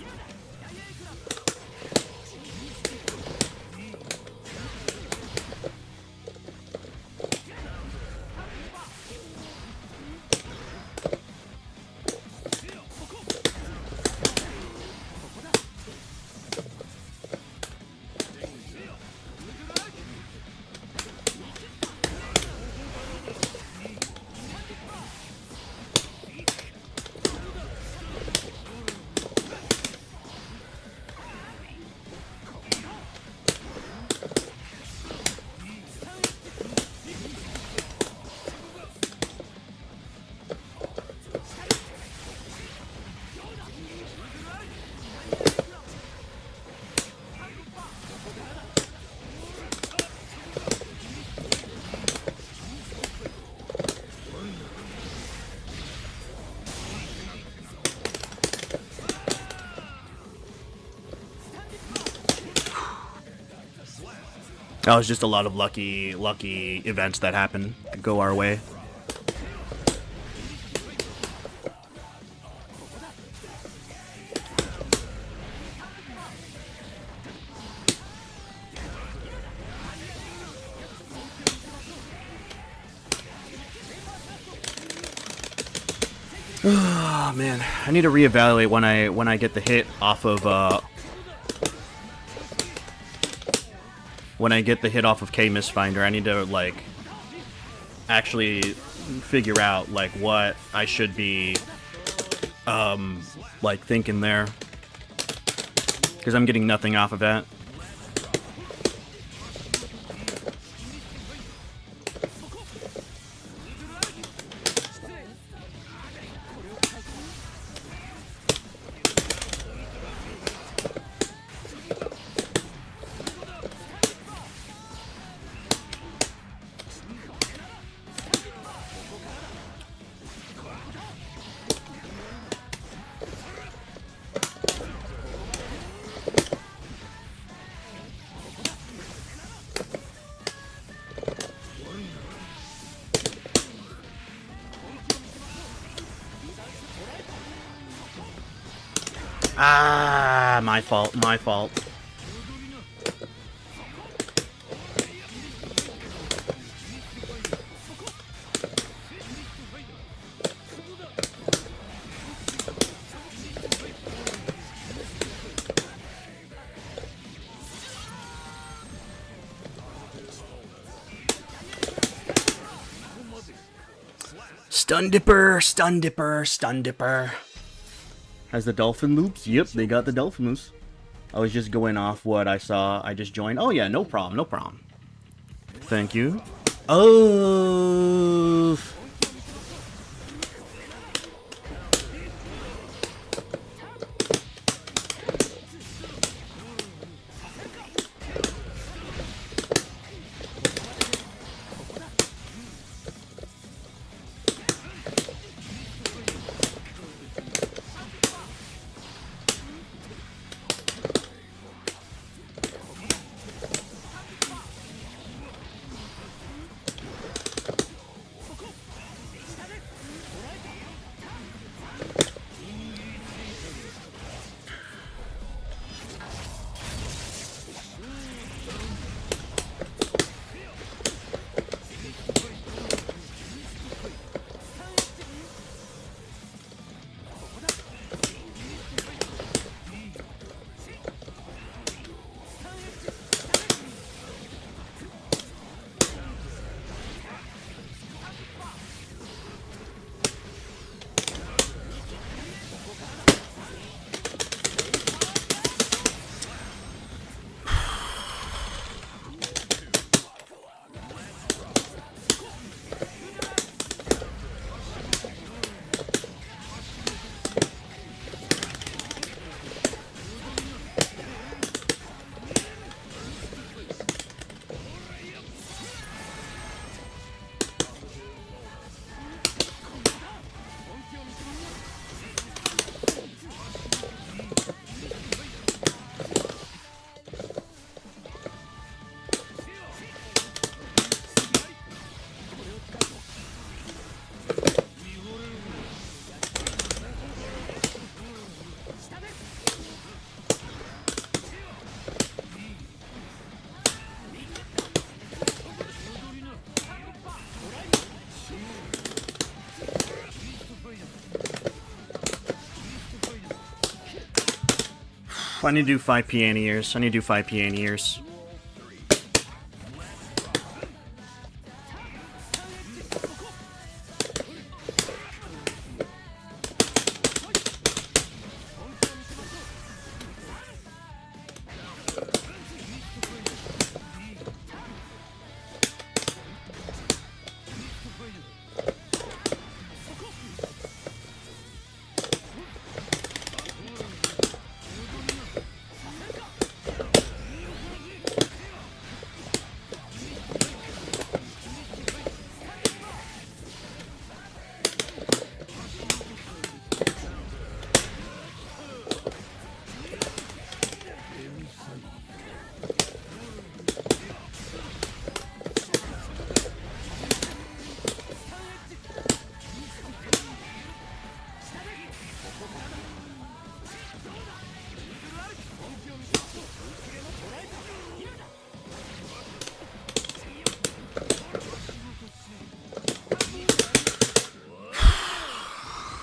That was just a lot of lucky events that happen go our way. Oh man, I need to reevaluate when I get the hit off of when I get the hit off of K Mistfinder. I need to like actually figure out like what I should be like thinking there, because I'm getting nothing off of that. Ah, my fault, my fault. Stun Dipper, Stun Dipper, Stun Dipper. Has the dolphin loops? Yep, they got the dolphin loops. I was just going off what I saw. I just joined. Oh yeah, no problem, no problem. Thank you. Oh. I need to do 5 piano ears. I need to do 5 piano ears.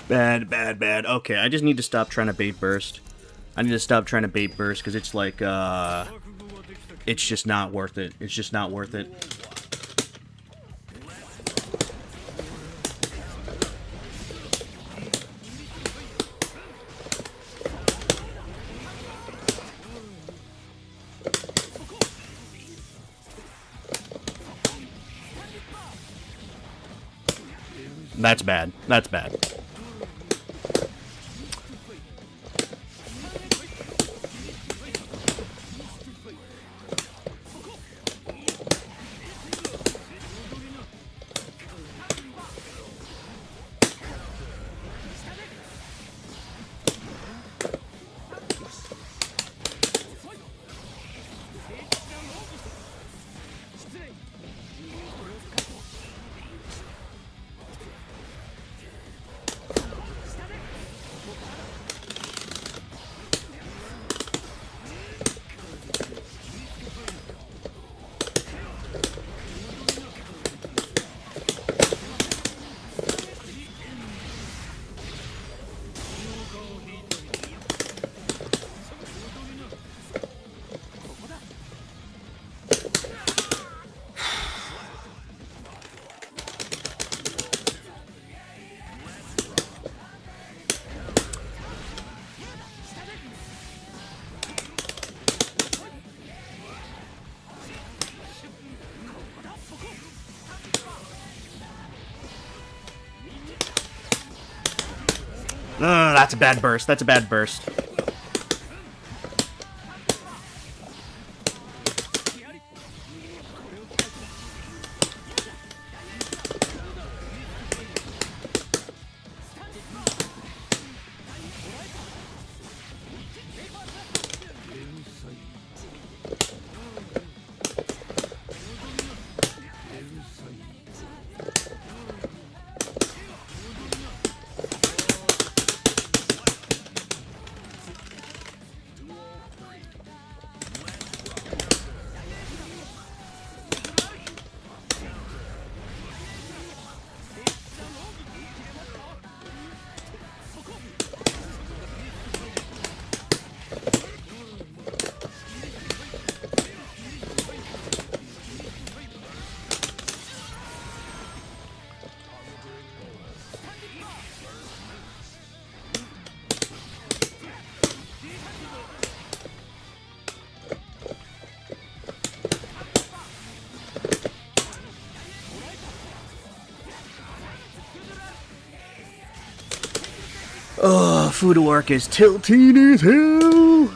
Bad, bad, bad. Okay, I just need to stop trying to bait burst. I need to stop trying to bait burst because it's like, it's just not worth it. It's just not worth it. That's bad. That's bad. that's a bad burst. That's a bad burst. Oh, Footwork is tilting as hell.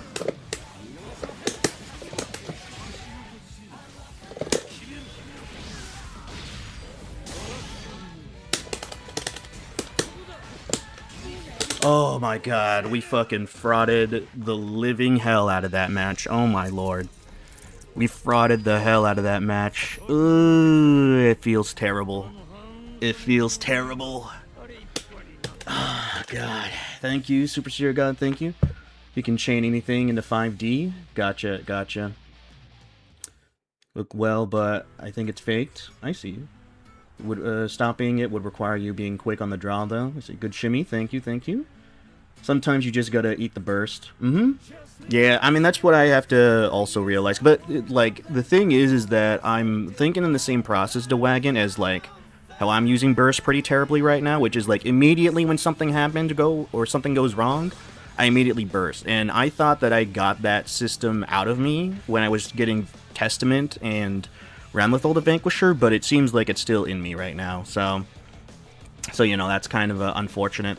Oh my god, we fucking frauded the living hell out of that match. Oh my lord. We frauded the hell out of that match. Ooh, it feels terrible. It feels terrible. Oh, God. Thank you, Super Seer God, thank you. You can chain anything into 5D. Gotcha, gotcha. Look well, but I think it's faked. I see you. Stopping it would require you being quick on the draw, though. It's a good shimmy. Thank you, thank you. Sometimes you just gotta eat the burst. Yeah, I mean, that's what I have to also realize. But, like, the thing is that I'm thinking in the same process, DeWagon, as, like, how I'm using burst pretty terribly right now, which is, like, immediately when something happens or something goes wrong, I immediately burst. And I thought that I got that system out of me when I was getting Testament and Ramlethal the Vanquisher, but it seems like it's still in me right now, so you know, that's kind of unfortunate.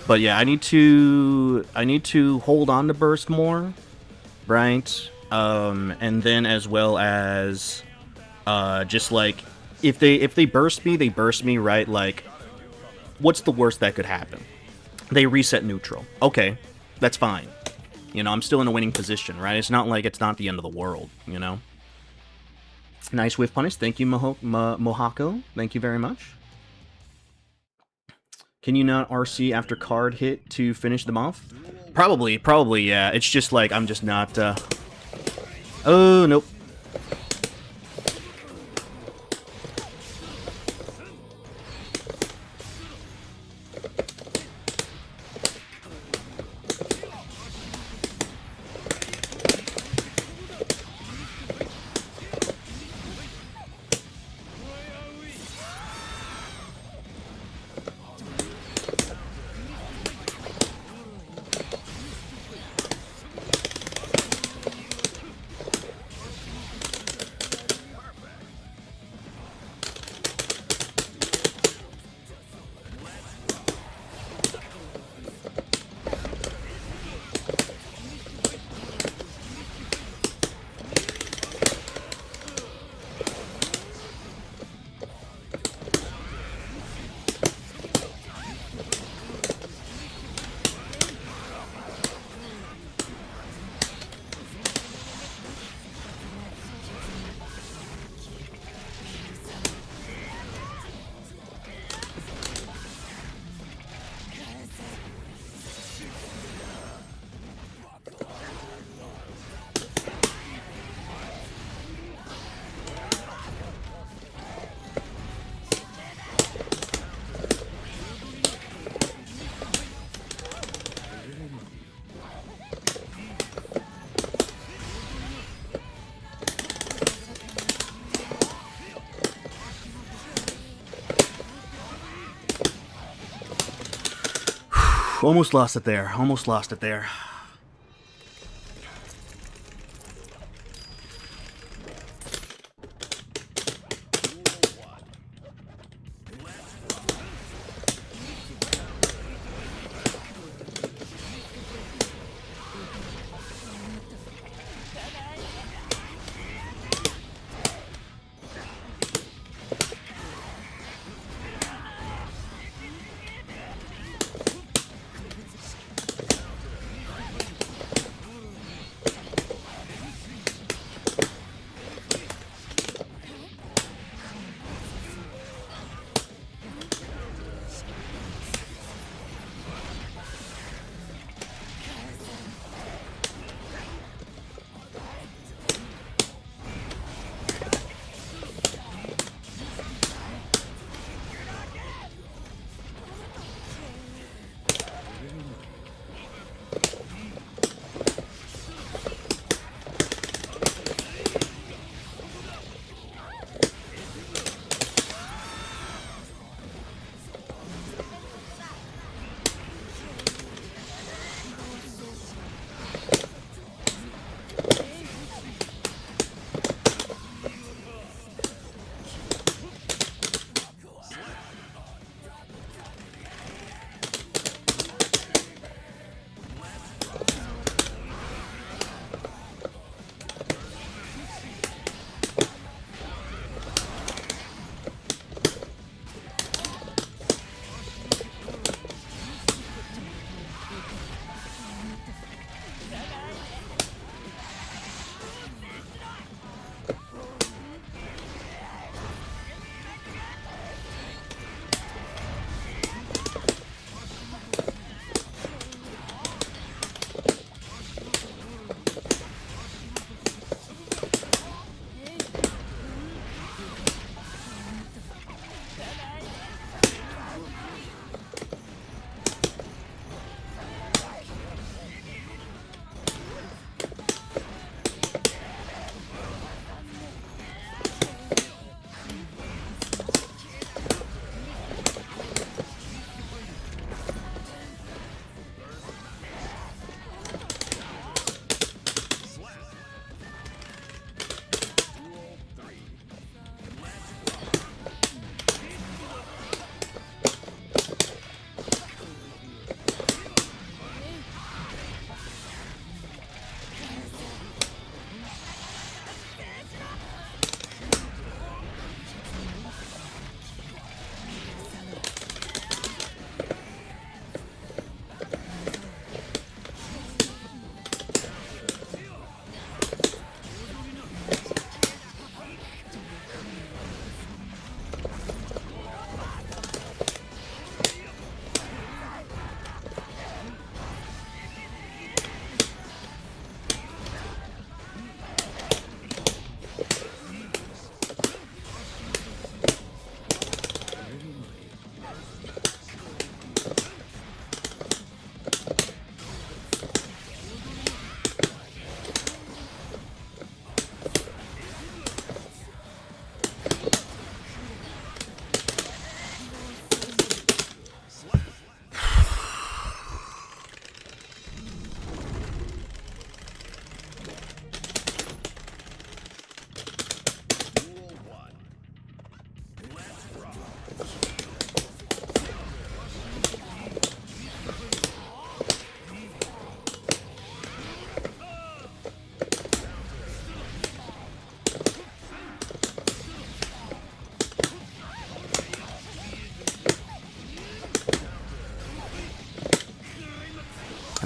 But yeah, I need to hold on to burst more, right? And then as well as just like if they burst me, right? Like, what's the worst that could happen? They reset neutral. Okay, that's fine. You know, I'm still in a winning position, right? It's not like it's not the end of the world, you know? Nice whiff punish. Thank you, Mohako. Thank you very much. Can you not RC after card hit to finish them off? Probably, yeah. It's just like, I'm just not, Oh, nope. Almost lost it there. Almost lost it there.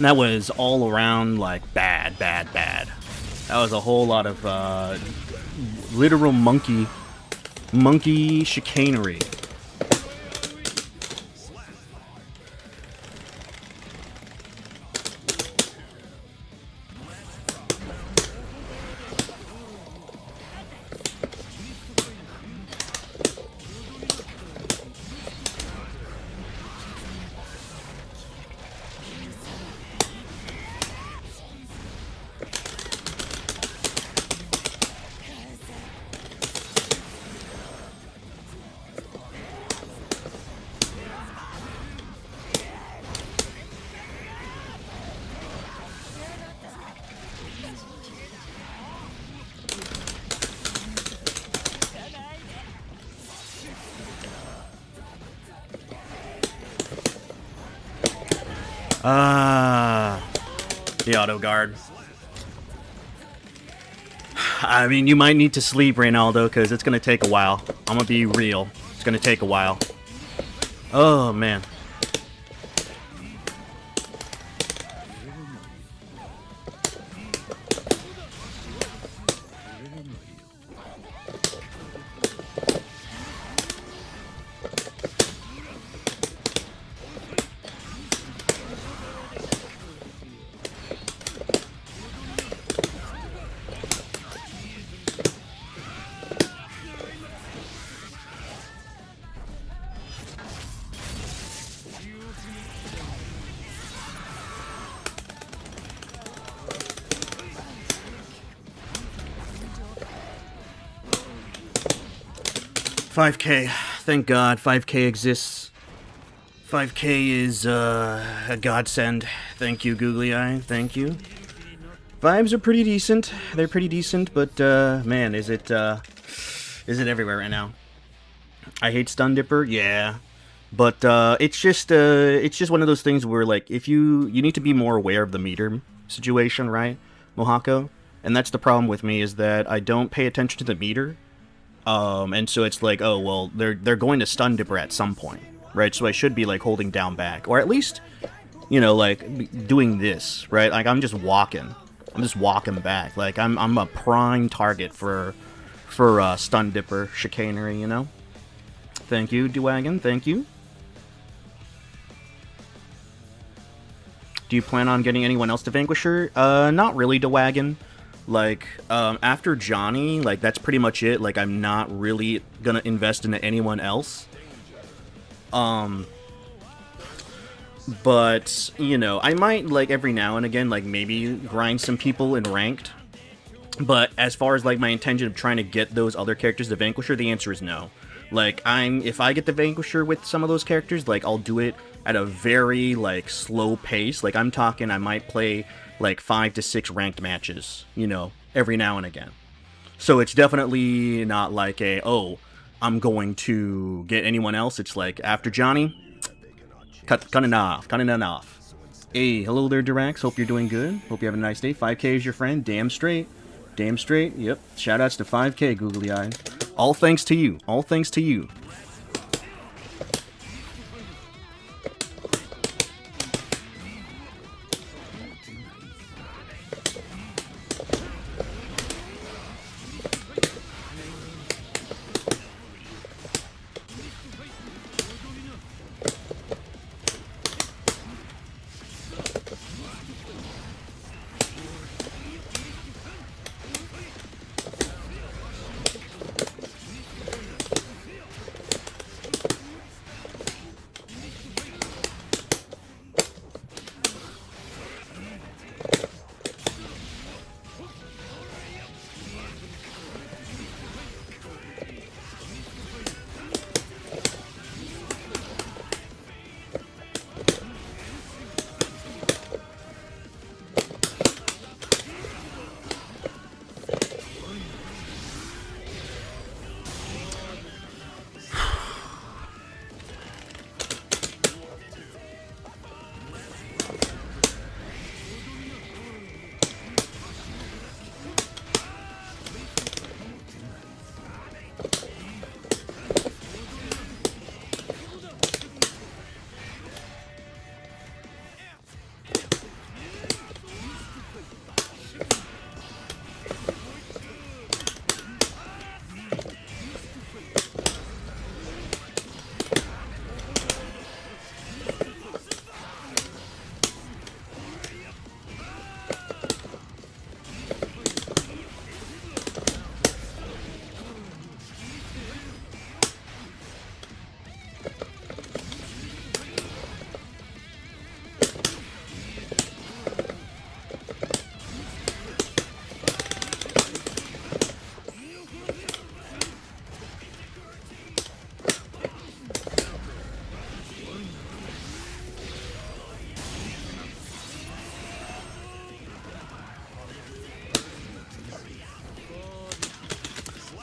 That was all around, like, bad, bad, bad. That was a whole lot of, literal monkey chicanery. The auto guard. I mean, you might need to sleep, Reynaldo, because it's going to take a while. I'm going to be real. It's going to take a while. Oh, man. $5K. Thank God 5K exists. 5K is a godsend. Thank you, Googly Eye. Thank you. Vibes are pretty decent. They're pretty decent, but man, is it everywhere right now? I hate Stun Dipper. Yeah. But it's just one of those things where, like, if you need to be more aware of the meter situation, right, Mohako? And that's the problem with me, is that I don't pay attention to the meter. And so it's like, oh, well, they're going to Stun Dipper at some point, right? So I should be, like, holding down back, or at least, you know, like, doing this, right? Like, I'm just walking back. Like, I'm a prime target for Stun Dipper chicanery, you know? Thank you, Duwagon, thank you. Do you plan on getting anyone else to Vanquisher? Not really, Duwagon. Like, after Johnny, like, that's pretty much it. Like, I'm not really gonna invest into anyone else. But, you know, I might, like, every now and again, like, maybe grind some people in Ranked. But as far as, like, my intention of trying to get those other characters to Vanquisher, the answer is no. Like, if I get the Vanquisher with some of those characters, like, I'll do it at a very, like, slow pace. Like, I'm talking, I might play, like, 5 to 6 ranked matches, you know, every now and again. So it's definitely not like oh, I'm going to get anyone else. It's like, after Johnny, cutting it off. Hey, hello there, Dirax. Hope you're doing good. Hope you have a nice day. 5K is your friend. Damn straight. Damn straight. Yep. Shoutouts to 5K, Googly Eye. All thanks to you. All thanks to you.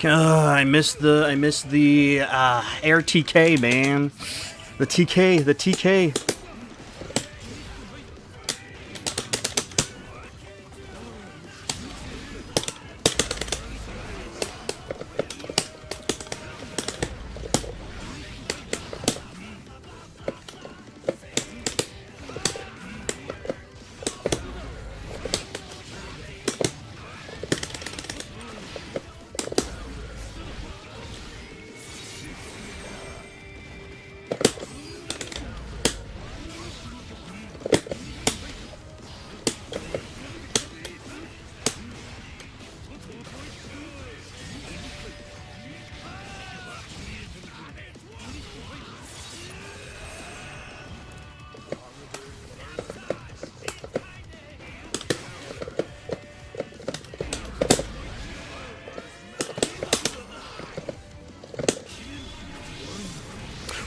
I missed the air TK, man. The TK.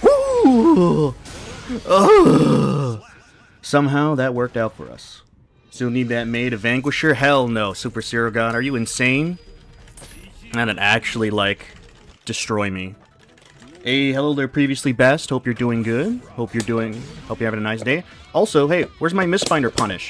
Woo! Oh. Somehow that worked out for us. Still need that maid a Vanquisher? Hell no, Super Zero God. Are you insane? That'd actually, like, destroy me. Hey, hello there, previously best. Hope you're doing good. Hope you're having a nice day. Also, hey, where's my Mistfinder punish?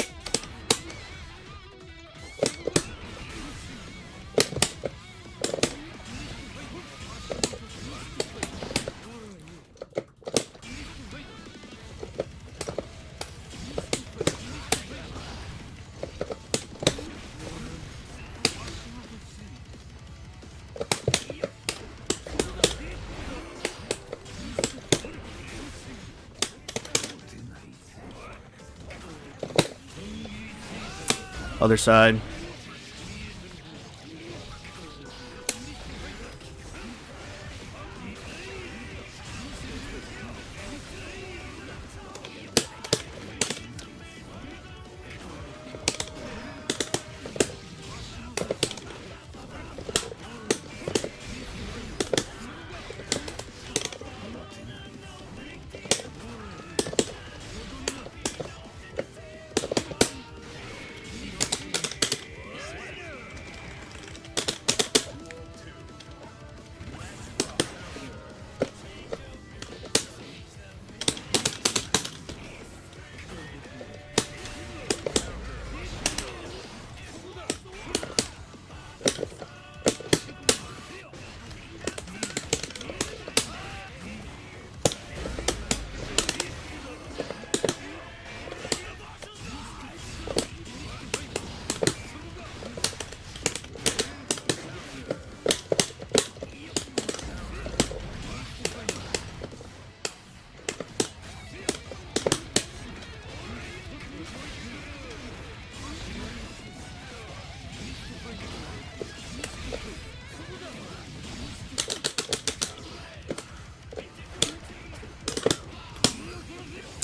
Other side.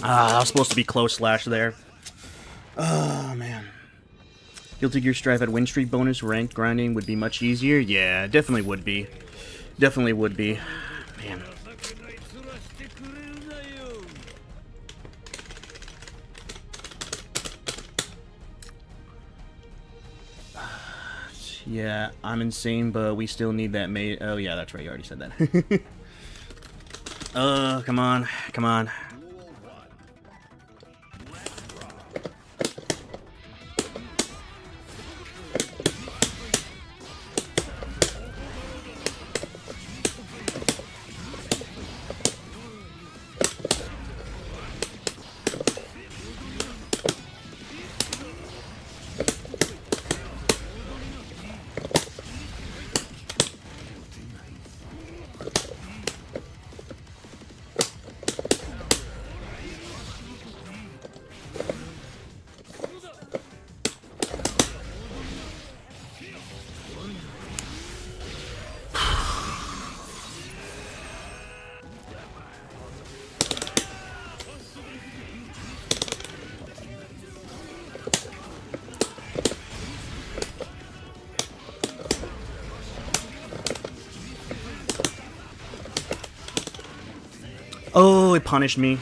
Ah, that was supposed to be close slash there. Oh, man. Guilty Gear Strive at win streak bonus, ranked grinding would be much easier? Yeah, definitely would be. Definitely would be. Man. Yeah, I'm insane, but we still need that mate. Oh, yeah, that's right. You already said that. Come on. Come on. Oh, it punished me.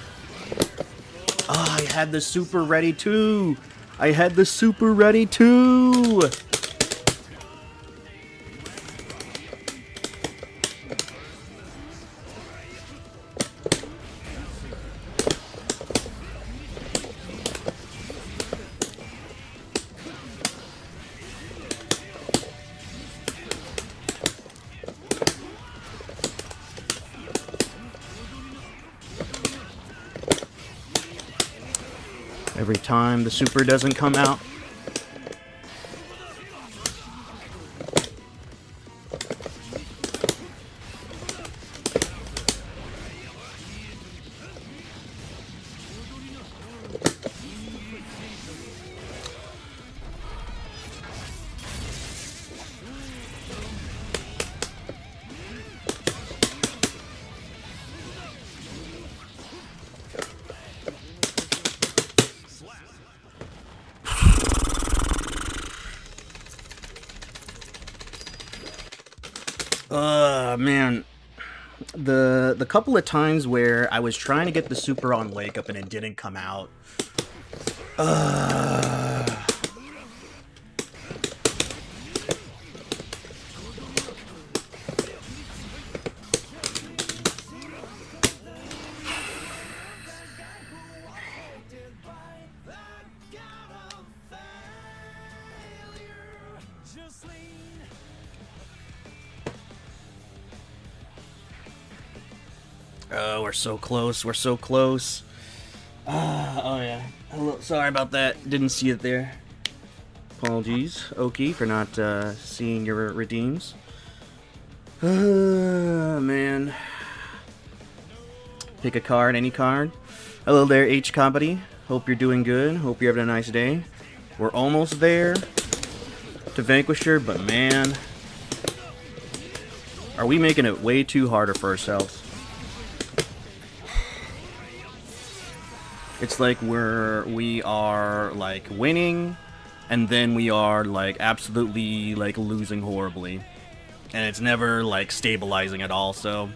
Oh, I had the super ready too. I had the super ready too. Every time the super doesn't come out. Man, the couple of times where I was trying to get the super on Wake Up and it didn't come out. Oh, we're so close. We're so close. Oh yeah. Sorry about that. Didn't see it there. Apologies, Oki, for not seeing your redeems. Man. Pick a card, any card. Hello there, H Company. Hope you're doing good. Hope you're having a nice day. We're almost there to Vanquisher, but man, are we making it way too harder for ourselves? It's like we are like winning, and then we are like absolutely like losing horribly, and it's never like stabilizing at all. So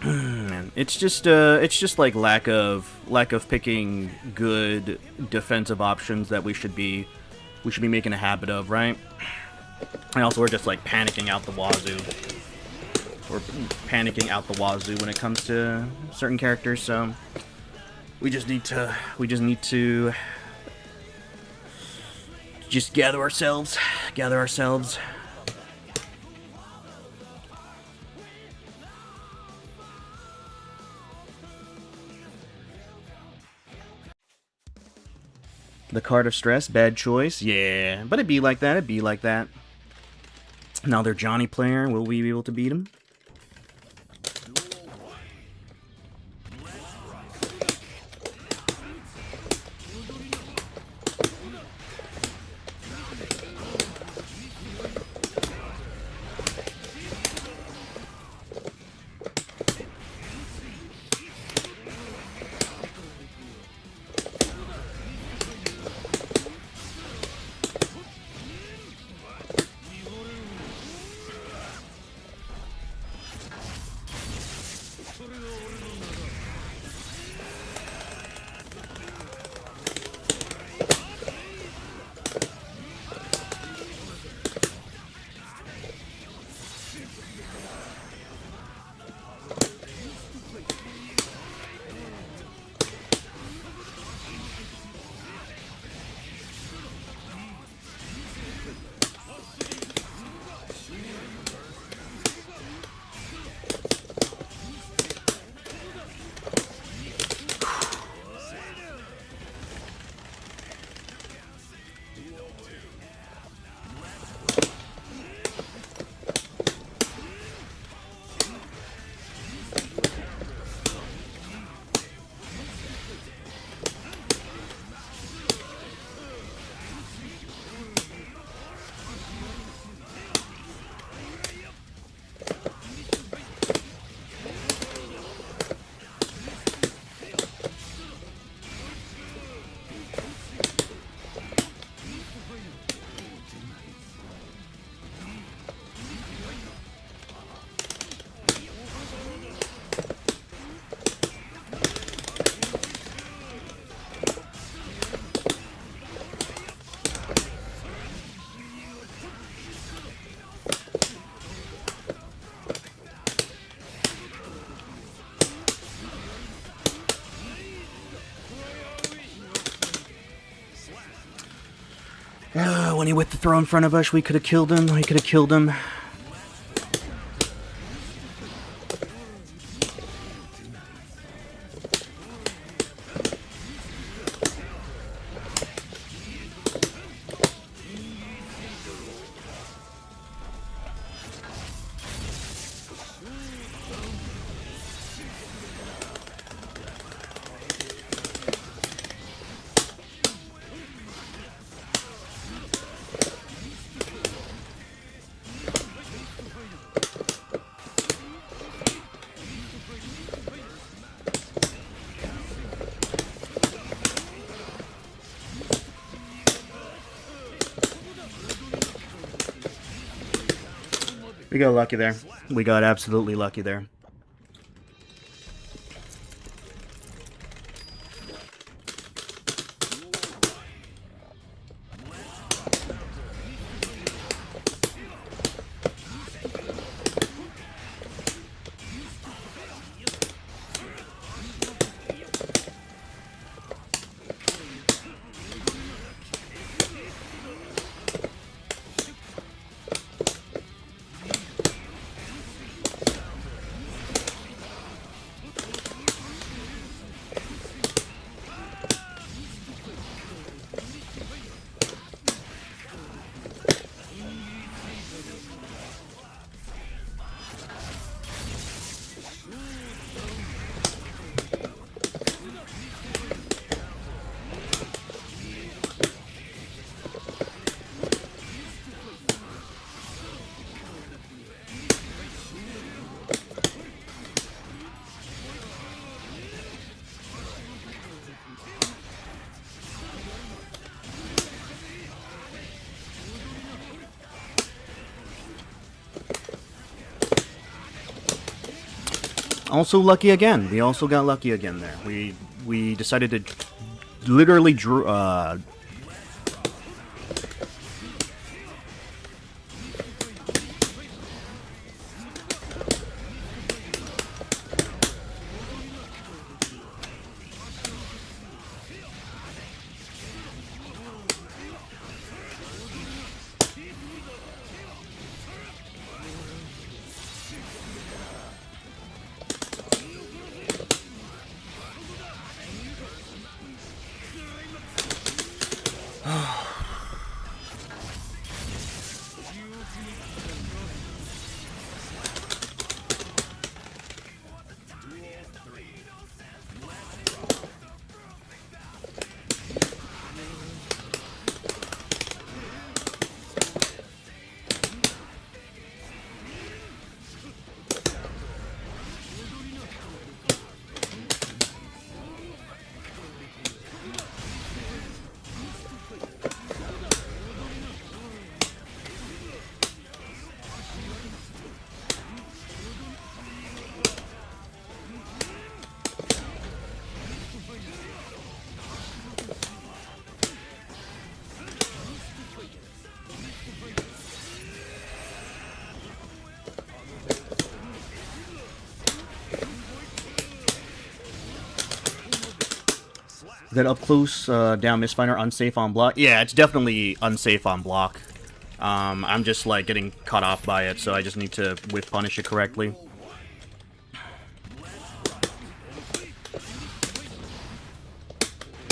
it's just like lack of picking good defensive options that we should be making a habit of, right? And also we're just like panicking out the wazoo. We're panicking out the wazoo when it comes to certain characters. So we just need to just gather ourselves. The card of stress, bad choice. Yeah, but it'd be like that. Another Johnny player, will we be able to beat him? When he whipped the throw in front of us, we could have killed him. We got lucky there. We got absolutely lucky there. Also lucky again. We also got lucky again there. We decided to literally that up close down misfinder unsafe on block. Yeah, it's definitely unsafe on block. I'm just like getting caught off by it, so I just need to whiff punish it correctly.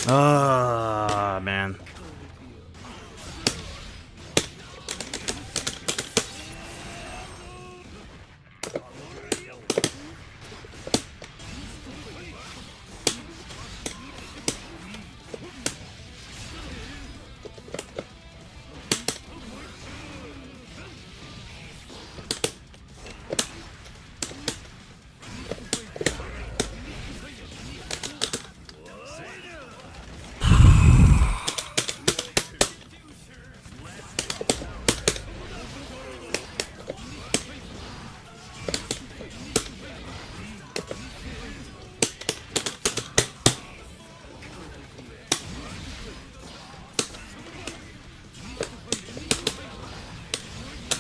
Ah, man.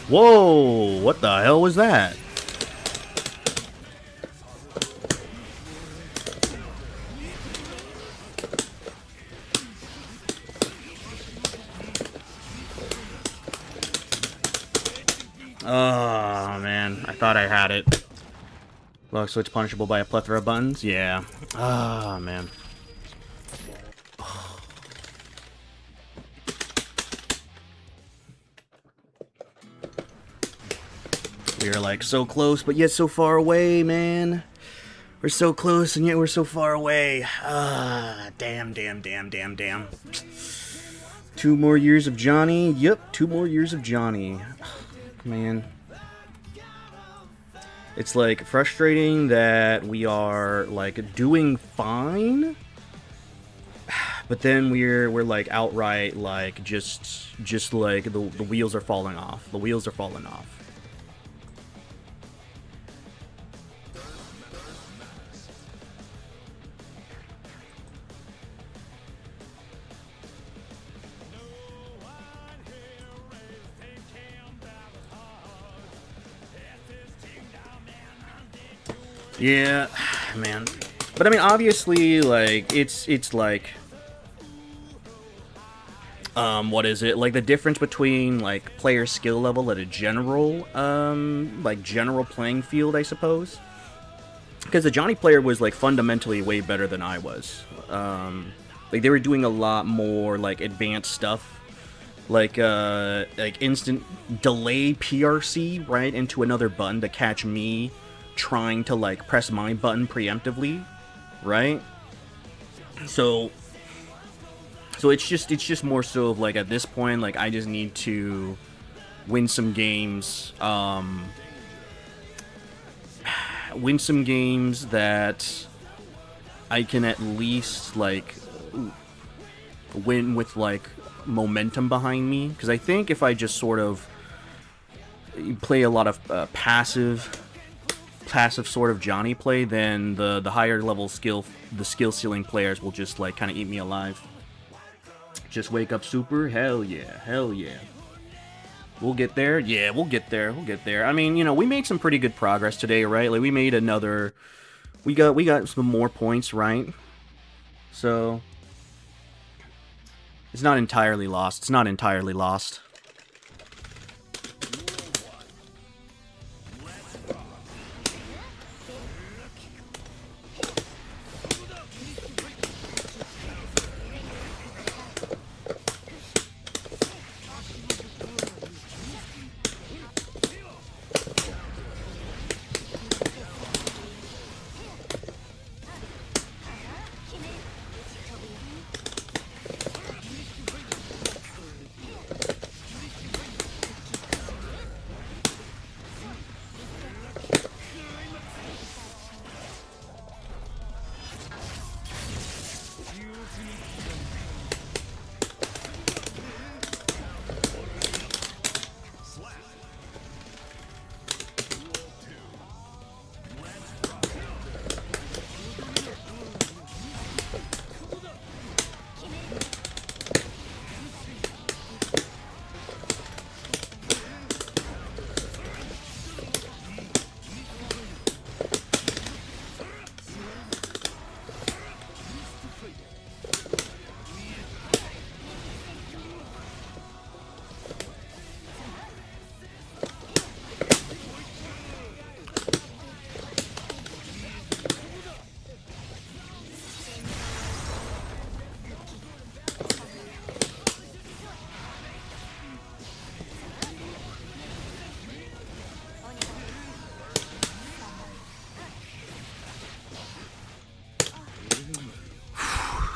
Whoa, what the hell was that? Oh, man, I thought I had it. Block switch punishable by a plethora of buttons? Yeah. Ah, man. We are like so close, but yet so far away, man. We're so close, and yet we're so far away. Ah, damn. 2 more years of Johnny. Yep, 2 more years of Johnny. Man. It's like frustrating that we are like doing fine, but then we're like outright like just like the wheels are falling off. The wheels are falling off. Yeah, man. But I mean, obviously, like it's like, what is it? Like the difference between like player skill level at a general, like general playing field, I suppose. Because the Johnny player was like fundamentally way better than I was. Like they were doing a lot more like advanced stuff, like instant delay PRC right into another button to catch me trying to like press my button preemptively, right? So it's just more so of like at this point, like I just need to win some games, win some games that I can at least like win with like momentum behind me. Because I think if I just sort of play a lot of passive sort of Johnny play, then the higher level skill ceiling players will just like kind of eat me alive. Just wake up super, hell yeah, hell yeah. We'll get there. Yeah, we'll get there. We'll get there. I mean, you know, we made some pretty good progress today, right? Like we made another. We got some more points, right? So it's not entirely lost. It's not entirely lost.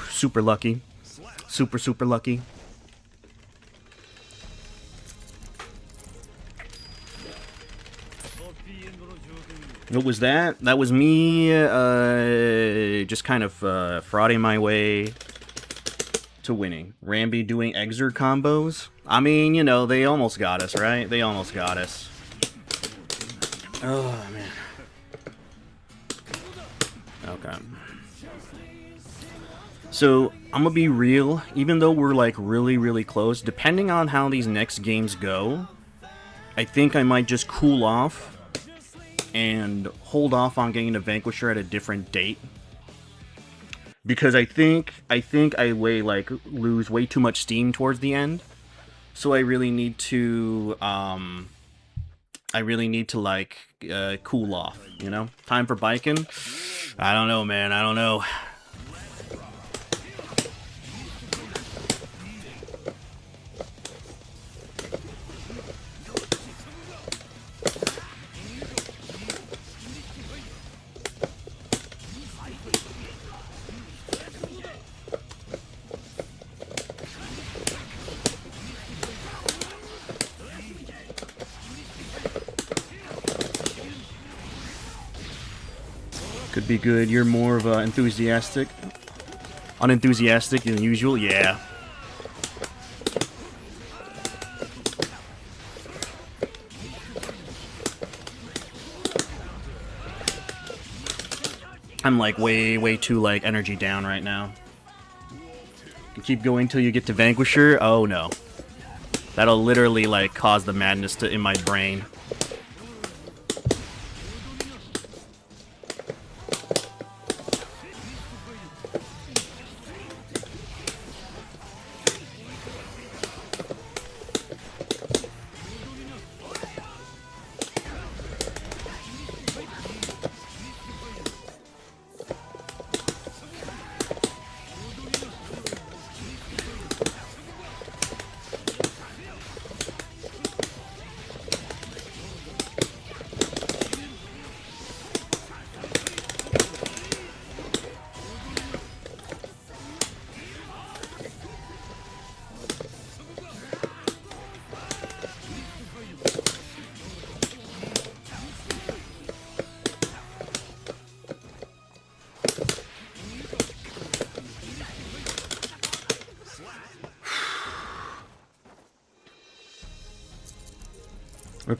Super lucky. Super lucky. What was that? That was me just kind of frauding my way to winning. Rambi doing Exer combos. I mean, you know, they almost got us, right? They almost got us. Oh, man. Okay. So, I'm gonna be real, even though we're like really close, depending on how these next games go, I think I might just cool off and hold off on getting the Vanquisher at a different date. Because I think I lose way too much steam towards the end. So I really need to like cool off, you know? Time for biking? I don't know, man. I don't know. Could be good. You're more of unenthusiastic than usual. Yeah. I'm like way too like energy down right now. You keep going till you get to Vanquisher. Oh no, that'll literally like cause the madness in my brain.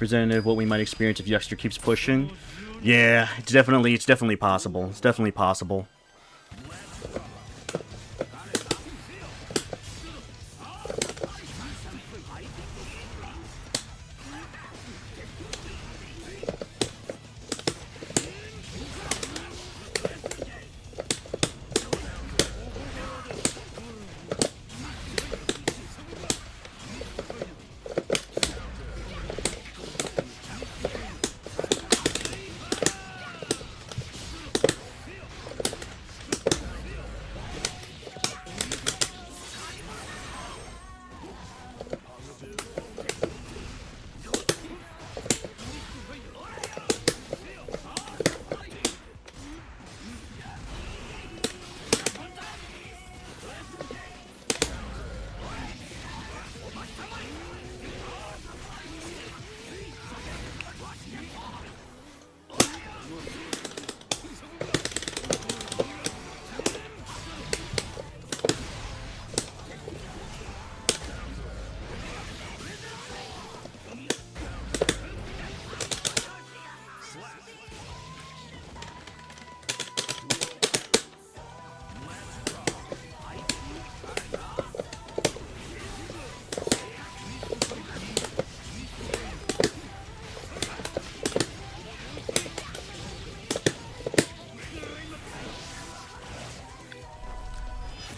representative of what we might experience if Yuxter keeps pushing. Yeah, it's definitely possible. It's definitely possible.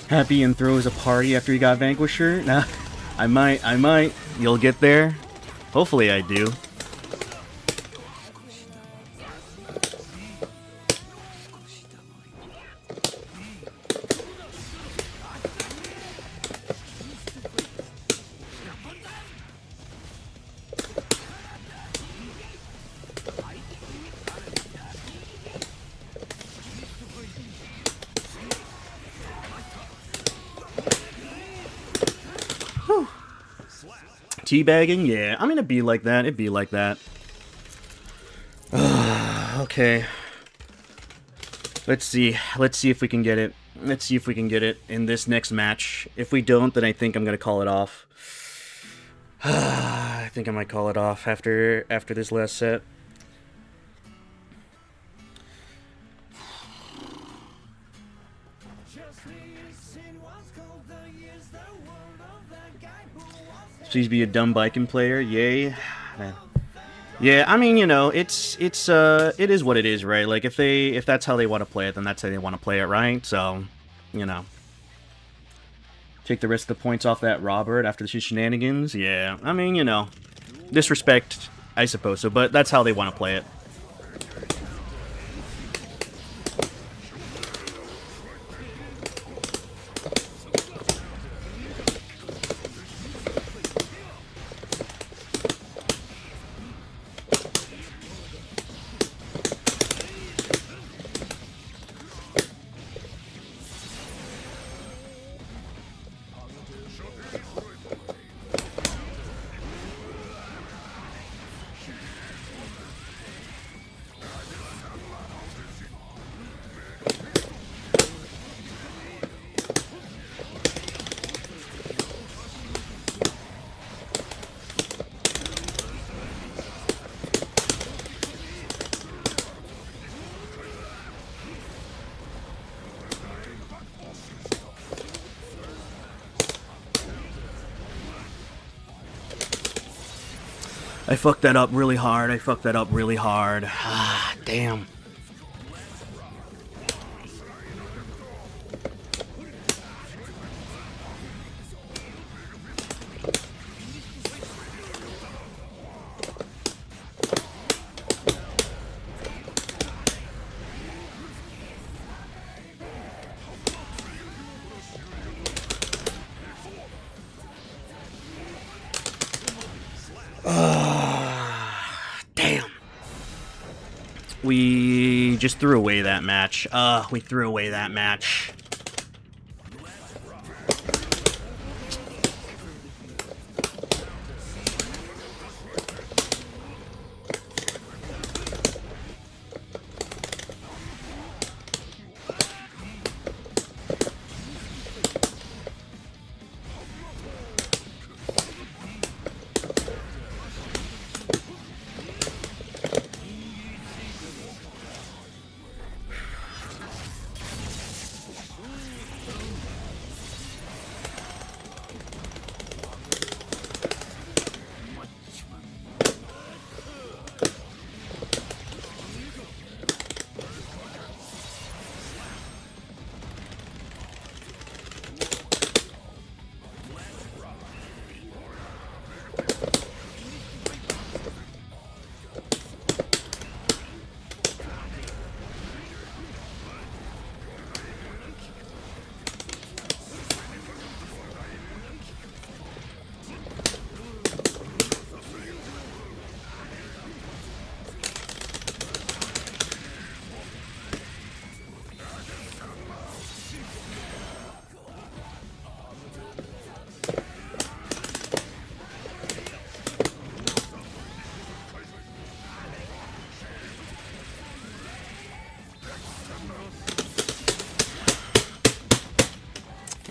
Happy and throws a party after he got Vanquisher? Nah, I might. You'll get there. Hopefully I do. Teabagging? Yeah, I mean, it'd be like that. It'd be like that. Okay. Let's see. Let's see if we can get it. Let's see if we can get it in this next match. If we don't, then I think I'm gonna call it off. I think I might call it off after this last set. Please be a dumb biking player. Yay. Yeah, I mean, you know, it is what it is, right? Like, if that's how they want to play it, then that's how they want to play it, right? So, you know. Take the rest of the points off that Robert after the shenanigans. Yeah, I mean, you know, disrespect, I suppose so, but that's how they want to play it. I fucked that up really hard. Ah, damn. We just threw away that match. We threw away that match.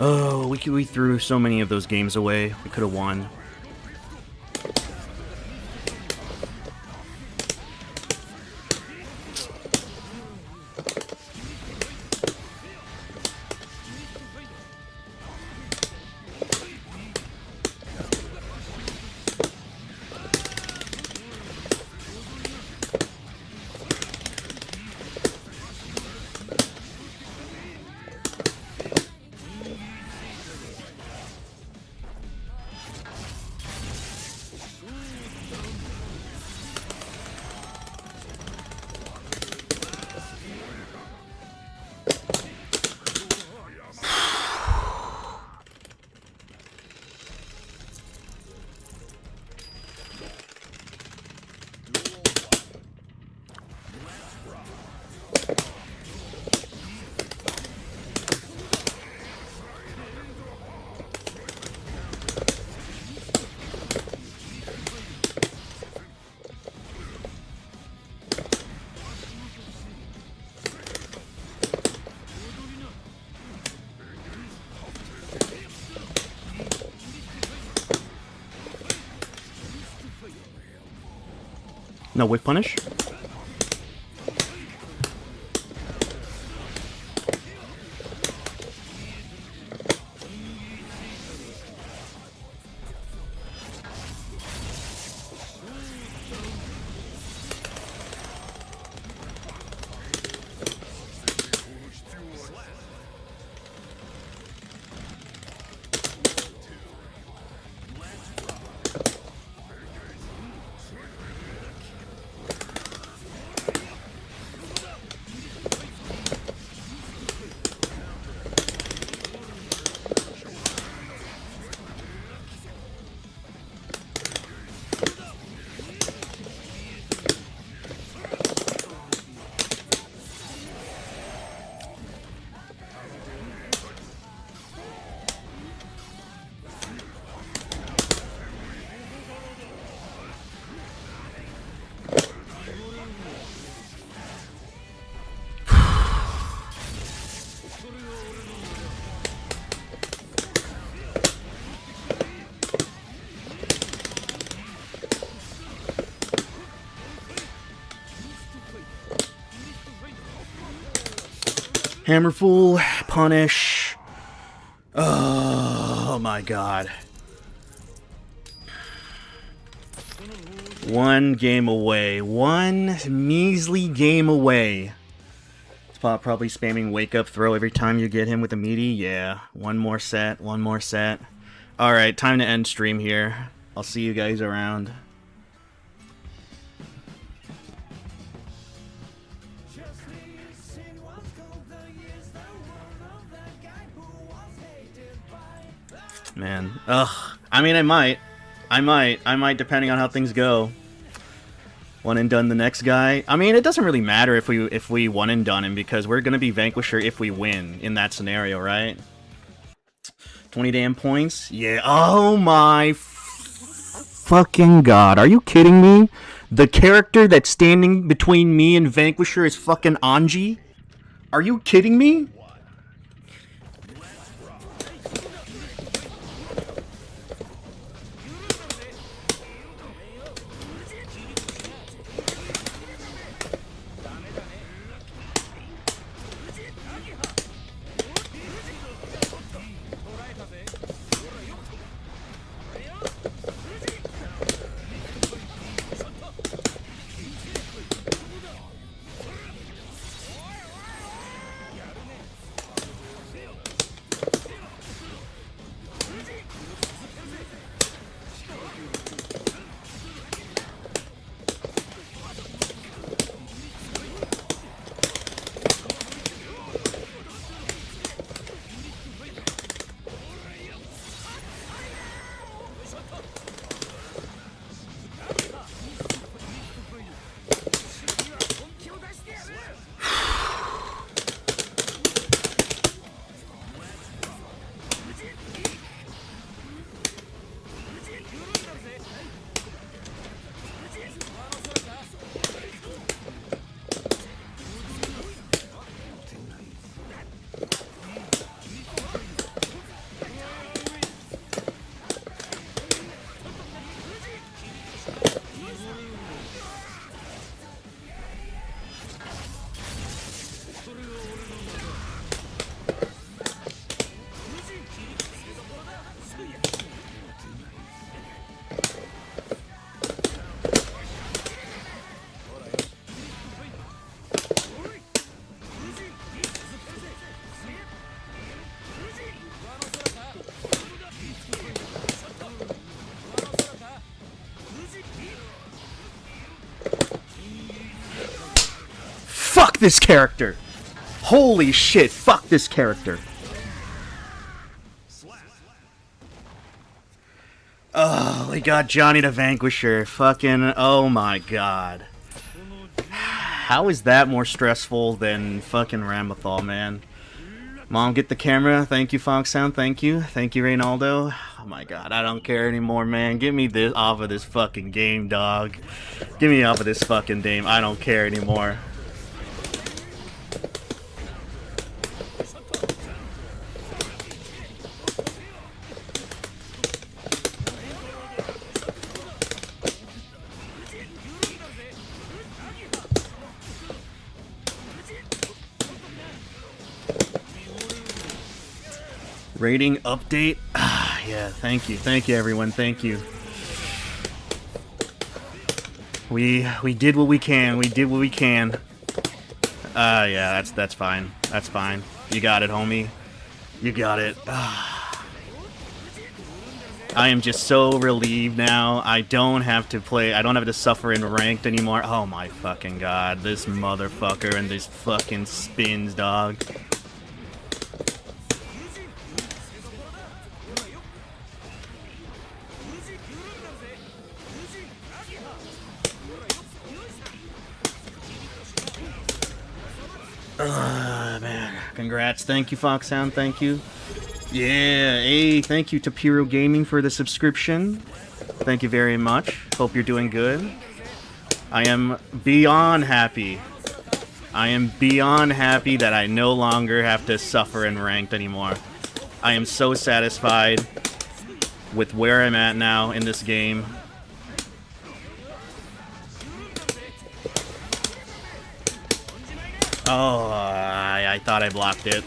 Oh, we threw so many of those games away. We could have won. No whip punish? Hammerful, punish. Oh my god. One game away. One measly game away. Spot probably spamming wake up throw every time you get him with a meaty. Yeah. One more set. One more set. Alright, time to end stream here. I'll see you guys around. Man, ugh. I mean, I might, depending on how things go. One and done the next guy. I mean, it doesn't really matter if we one and done him because we're gonna be Vanquisher if we win in that scenario, right? 20 damn points? Yeah. Oh my fucking god! Are you kidding me? The character that's standing between me and Vanquisher is fucking Anji? Are you kidding me? this character! Holy shit, fuck this character. Oh, they got Johnny the Vanquisher. Fucking, oh my god. How is that more stressful than fucking Ramathal, man? Mom, get the camera. Thank you, Fox Sound. Thank you. Thank you, Reynaldo. Oh my god, I don't care anymore, man. Get me this off of this fucking game, dog. Get me off of this fucking game. I don't care anymore. Rating update? Yeah, thank you everyone, thank you. We did what we can, yeah, that's fine, You got it, homie. You got it. I am just so relieved now. I don't have to suffer in ranked anymore. Oh my fucking god, this motherfucker and this fucking spins, dog. Man. Congrats. Thank you, Fox Sound. Thank you. Yeah. Hey, thank you to Piro Gaming for the subscription. Thank you very much. Hope you're doing good. I am beyond happy. That I no longer have to suffer in ranked anymore. I am so satisfied with where I'm at now in this game. Oh, I thought I blocked it.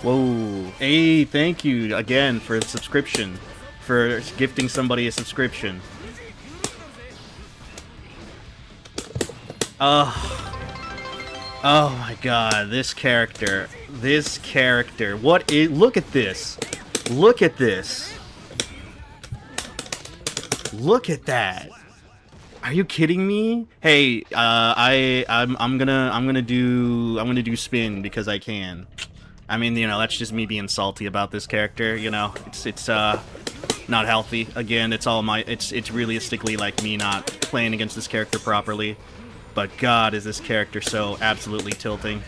Whoa. Hey, thank you again for the subscription. For gifting somebody a subscription. Oh my god, this character. What is... Look at this. Look at this. Look at that. Are you kidding me? Hey, I'm gonna do spin because I can. I mean, you know, that's just me being salty about this character. You know, it's not healthy. Again, it's realistically like me not playing against this character properly. But God, is this character so absolutely tilting.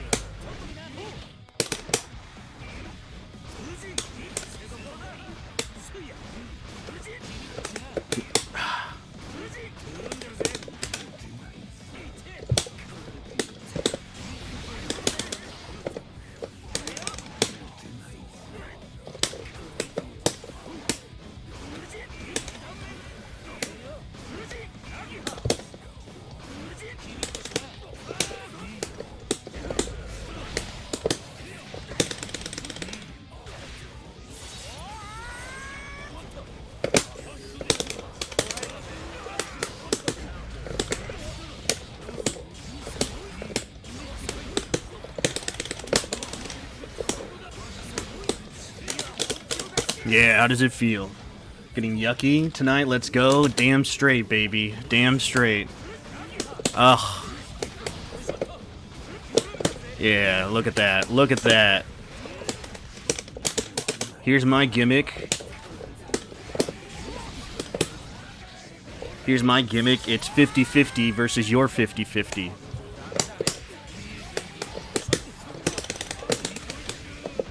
Yeah, how does it feel? Getting yucky tonight? Let's go. Damn straight, baby. Damn straight. Ugh. Yeah, look at that. Look at that. Here's my gimmick. Here's my gimmick. It's 50-50 versus your 50-50.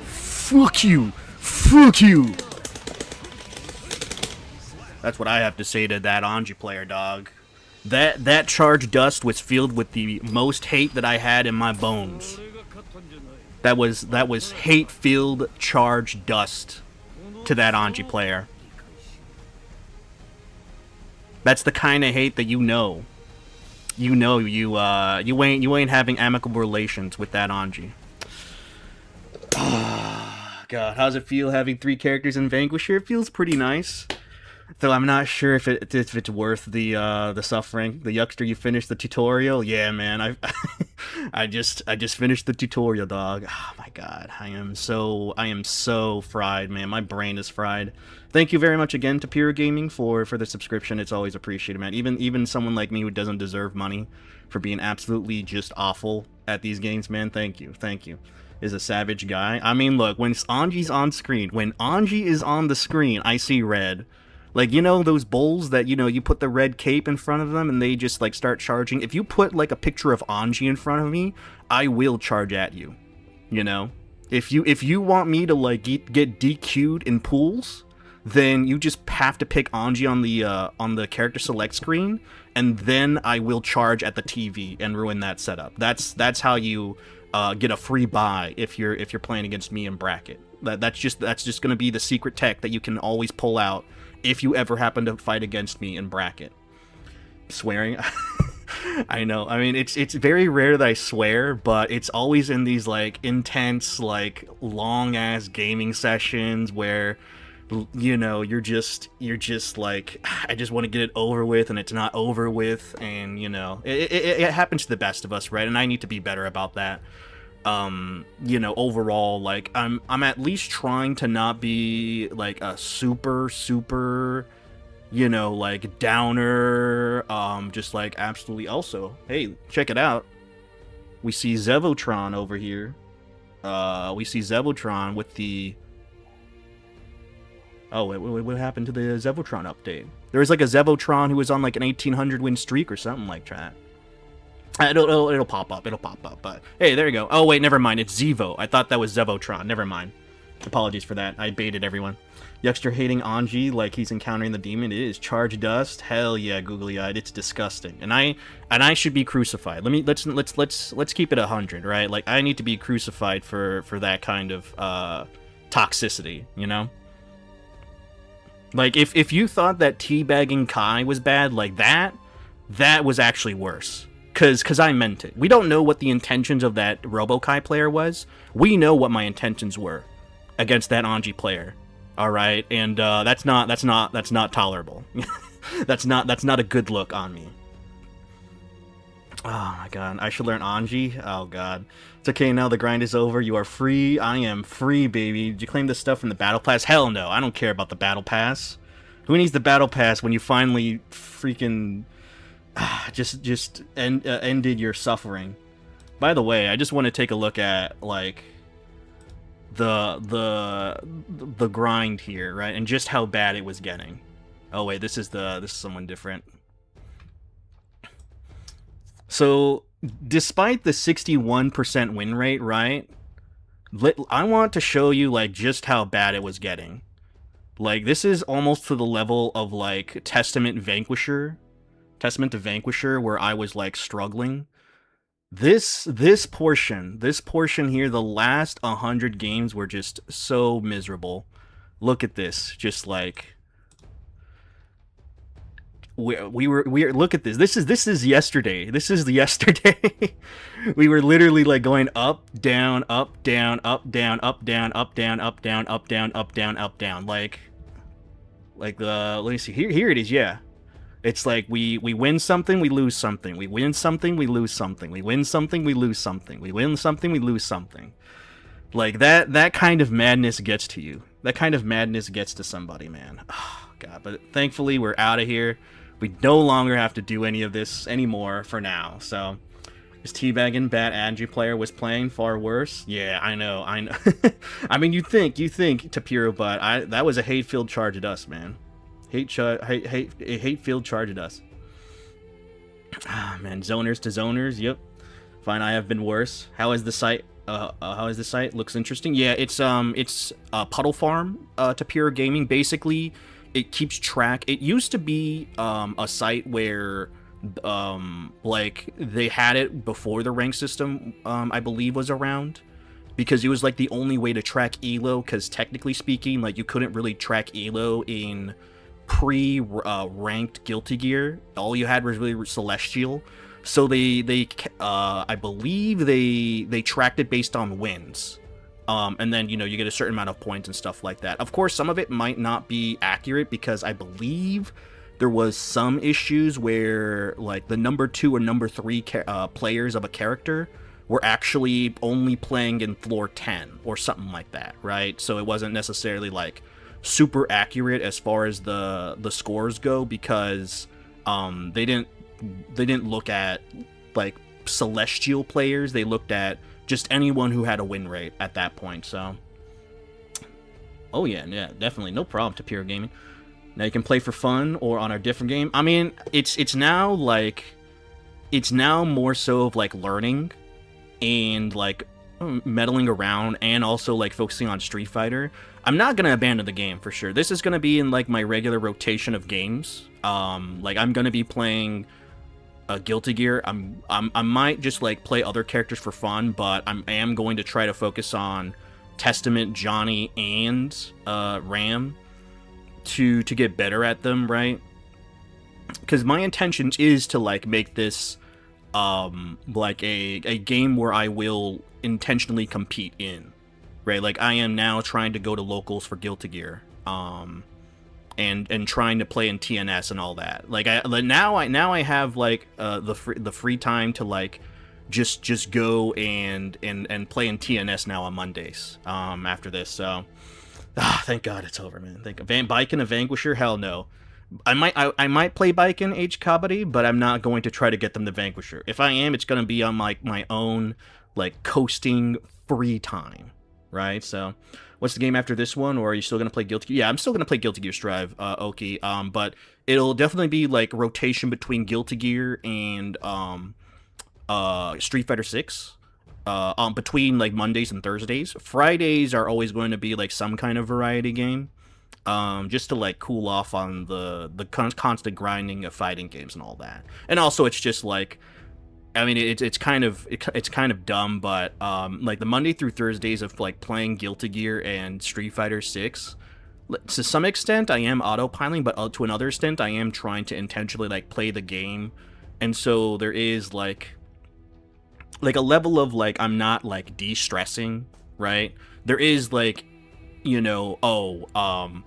Fuck you! Fuck you! That's what I have to say to that Anji player, dog. That charged dust was filled with the most hate that I had in my bones. That was hate-filled charged dust to that Anji player. That's the kind of hate that you know. You ain't having amicable relations with that Anji. God, how's it feel having 3 characters in Vanquisher? It feels pretty nice. Though I'm not sure if it's worth the suffering. The Yuckster, you finished the tutorial? Yeah, man. I just finished the tutorial, dog. Oh my god, I am so fried, man. My brain is fried. Thank you very much again to Pure Gaming for the subscription. It's always appreciated, man. Even someone like me who doesn't deserve money for being absolutely just awful at these games, man. Thank you. Is a savage guy. I mean, look, when Anji's on screen, when Anji is on the screen, I see red. Like, you know those bulls that, you put the red cape in front of them and they just, like, start charging? If you put, like, a picture of Anji in front of me, I will charge at you. You know? If you want me to, like, get DQ'd in pools, then you just have to pick Anji on the character select screen, and then I will charge at the TV and ruin that setup. That's how you get a free buy if you're playing against me in bracket. That's just going to be the secret tech that you can always pull out if you ever happen to fight against me in bracket. Swearing? I know. I mean, it's very rare that I swear, but it's always in these, like, intense, like, long-ass gaming sessions where, you're just like, I just want to get it over with, and it's not over with, and, it happens to the best of us, right? And I need to be better about that. Overall, like, I'm at least trying to not be, like, a super, like, downer, just, like, absolutely. Also, hey, check it out. We see Zevotron over here. We see Zevotron with the... Oh, wait, what happened to the Zevotron update? There was, like, a Zevotron who was on, like, an 1800 win streak or something like that. It'll pop up, but hey, there you go. Oh, wait, never mind, it's Zevo. I thought that was Zevotron, never mind. Apologies for that, I baited everyone. Yuckster hating Anji like he's encountering the demon. It is charge dust. Hell yeah, googly-eyed, it's disgusting. And I should be crucified. Let's keep it 100, right? Like, I need to be crucified for that kind of toxicity, you know? Like, if you thought that teabagging Kai was bad, like that was actually worse. Cause I meant it. We don't know what the intentions of that Robo-Kai player was. We know what my intentions were against that Anji player. All right, and that's not tolerable. that's not a good look on me. Oh my god, I should learn Anji. Oh god, it's okay now. The grind is over. You are free. I am free, baby. Did you claim this stuff from the battle pass? Hell no, I don't care about the battle pass. Who needs the battle pass when you finally freaking just ended your suffering? By the way, I just want to take a look at, like, the grind here, right, and just how bad it was getting. Oh wait, this is someone different. So, despite the 61% win rate, right, I want to show you, like, just how bad it was getting. Like, this is almost to the level of, like, Testament to Vanquisher, where I was, like, struggling. This portion here, the last 100 games were just so miserable. Look at this, just like we were look at this. This is yesterday. This is the yesterday. We were literally, like, going up, down, up, down, up, down, up, down, up, down, up, down, up, down, up, down, up, down. Like let me see. Here it is. Yeah. It's like we win something, we lose something. We win something, we lose something. We win something, we lose something. We win something, we lose something. Like, that kind of madness gets to you. That kind of madness gets to somebody, man. Oh, God. But thankfully, we're out of here. We no longer have to do any of this anymore for now. So, this teabagging bad Anji player was playing far worse. Yeah, I know. I mean, you think, Tapiro, but that was a hate-filled charge at us, man. Hate-filled charge at us. Ah, man, zoners to zoners. Yep. Fine, I have been worse. How is the site? Looks interesting. Yeah, it's a puddle farm to Pure Gaming. Basically, it keeps track. It used to be a site where like, they had it before the rank system, I believe, was around, because it was, like, the only way to track elo, because technically speaking, like, you couldn't really track elo in pre-ranked Guilty Gear. All you had was really Celestial. So they I believe they tracked it based on wins. And then, you get a certain amount of points and stuff like that. Of course, some of it might not be accurate because I believe there was some issues where, like, the number 2 or number 3 players of a character were actually only playing in floor 10 or something like that, right? So it wasn't necessarily, like, super accurate as far as the scores go because they didn't look at, like, celestial players. They looked at just anyone who had a win rate at that point. So, oh yeah, definitely, no problem to Pure Gaming. Now you can play for fun or on a different game. I mean, it's now more so of like learning and like meddling around and also like focusing on Street Fighter. I'm not gonna abandon the game for sure. This is gonna be in like my regular rotation of games. Like I'm gonna be playing Guilty Gear. I might just like play other characters for fun, but I am going to try to focus on Testament, Johnny, and Ram to get better at them, right? Because my intention is to like make this like a game where I will intentionally compete in, right? Like I am now trying to go to locals for Guilty Gear. And trying to play in TNS and all that. Like now I have like the free time to like just go and play in TNS now on Mondays. After this, so thank God it's over, man. Baiken a Vanquisher? Hell no. I might play Baiken H Kabaddi, but I'm not going to try to get them the Vanquisher. If I am, it's gonna be on like my own like coasting free time, right? So. What's the game after this one, or are you still going to play Guilty Gear? Yeah, I'm still going to play Guilty Gear Strive, Oki, but it'll definitely be, like, rotation between Guilty Gear and Street Fighter 6, between, like, Mondays and Thursdays. Fridays are always going to be, like, some kind of variety game, just to, like, cool off on the constant grinding of fighting games and all that. And also, it's just, like... I mean, it's kind of dumb, but like the Monday through Thursdays of like playing Guilty Gear and Street Fighter 6, to some extent I am autopiloting, but to another extent I am trying to intentionally like play the game, and so there is like a level of like I'm not like de-stressing, right? There is like, I'm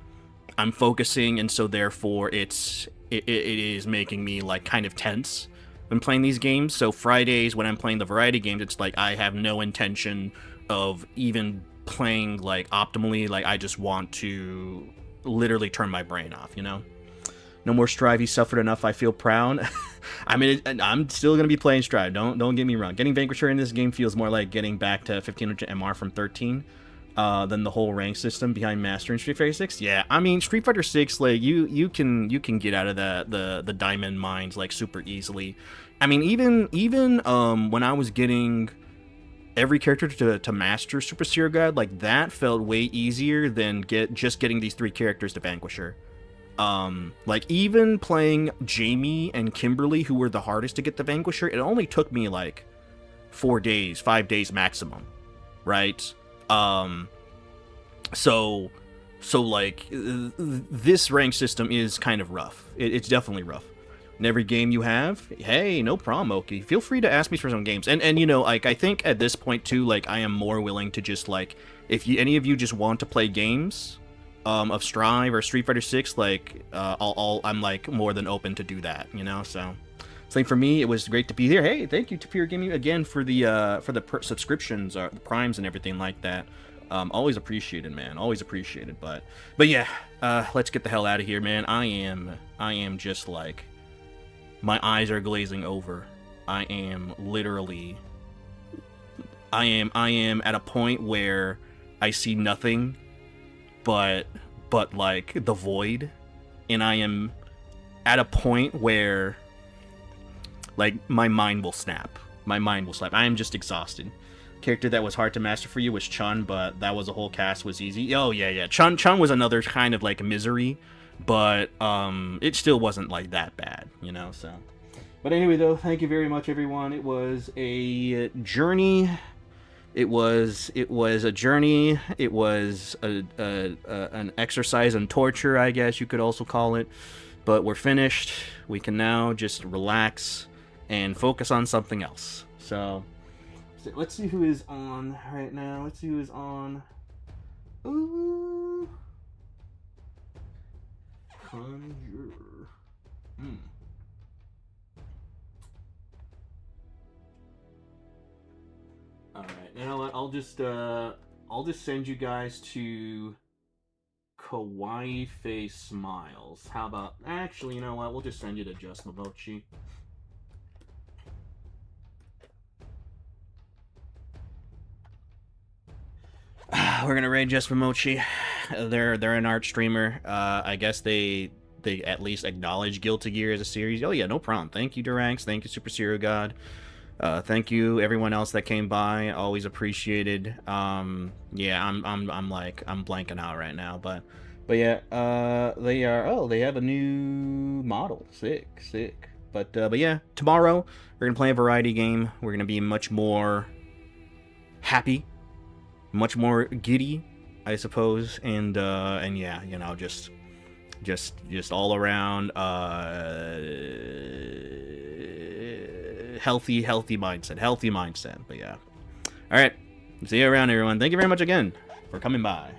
focusing, and so therefore it is making me like kind of tense when playing these games. So Fridays when I'm playing the variety games, it's like I have no intention of even playing like optimally. Like I just want to literally turn my brain off, No more Strive. He suffered enough. I feel proud. I mean, I'm still gonna be playing Strive. Don't get me wrong. Getting Vanquisher in this game feels more like getting back to 1500 MR from 13 than the whole rank system behind Master in Street Fighter 6. Yeah, I mean Street Fighter 6, like you can get out of the diamond mines like super easily. I mean even when I was getting every character to master Super Zero God, like that felt way easier than just getting these 3 characters to Vanquisher. Like even playing Jamie and Kimberly, who were the hardest to get the Vanquisher, it only took me like 4 days, 5 days maximum, right? So like this rank system is kind of rough. It's definitely rough. In every game you have, hey, no problem, Oki. Feel free to ask me for some games. And like I think at this point too, like I am more willing to just like if any of you just want to play games of Strive or Street Fighter 6, like I'm like more than open to do that, So same for me. It was great to be here. Hey, thank you to Pure Gaming again for the subscriptions, the primes and everything like that. Always appreciated, man. Always appreciated. But yeah, let's get the hell out of here, man. I am just like my eyes are glazing over. I am literally. I am at a point where I see nothing but like the void, and I am at a point where like my mind will snap. I am just exhausted. Character that was hard to master for you was Chun, but that was a whole cast was easy. Oh yeah. Chun was another kind of like misery, but it still wasn't like that bad, so. But anyway though, thank you very much everyone. It was a journey. It was a journey. It was an exercise in torture, I guess you could also call it. But we're finished. We can now just relax and focus on something else. So Let's see who is on right now. Let's see who is on. Ooh. Conjure. All right. You know what? I'll just send you guys to Kawaii Face Smiles. How about? Actually, you know what? We'll just send you to Just Momochi. We're gonna raid Just Momochi. They're an art streamer. I guess they at least acknowledge Guilty Gear as a series. Oh yeah, no problem. Thank you, Duranx. Thank you, Super Serial God. Thank you, everyone else that came by. Always appreciated. Yeah, I'm blanking out right now, but yeah. They have a new model. Sick. But yeah, tomorrow we're gonna play a variety game. We're gonna be much more happy, much more giddy, I suppose, and yeah, you know, just all around healthy mindset. But yeah, all right, see you around, everyone. Thank you very much again for coming by.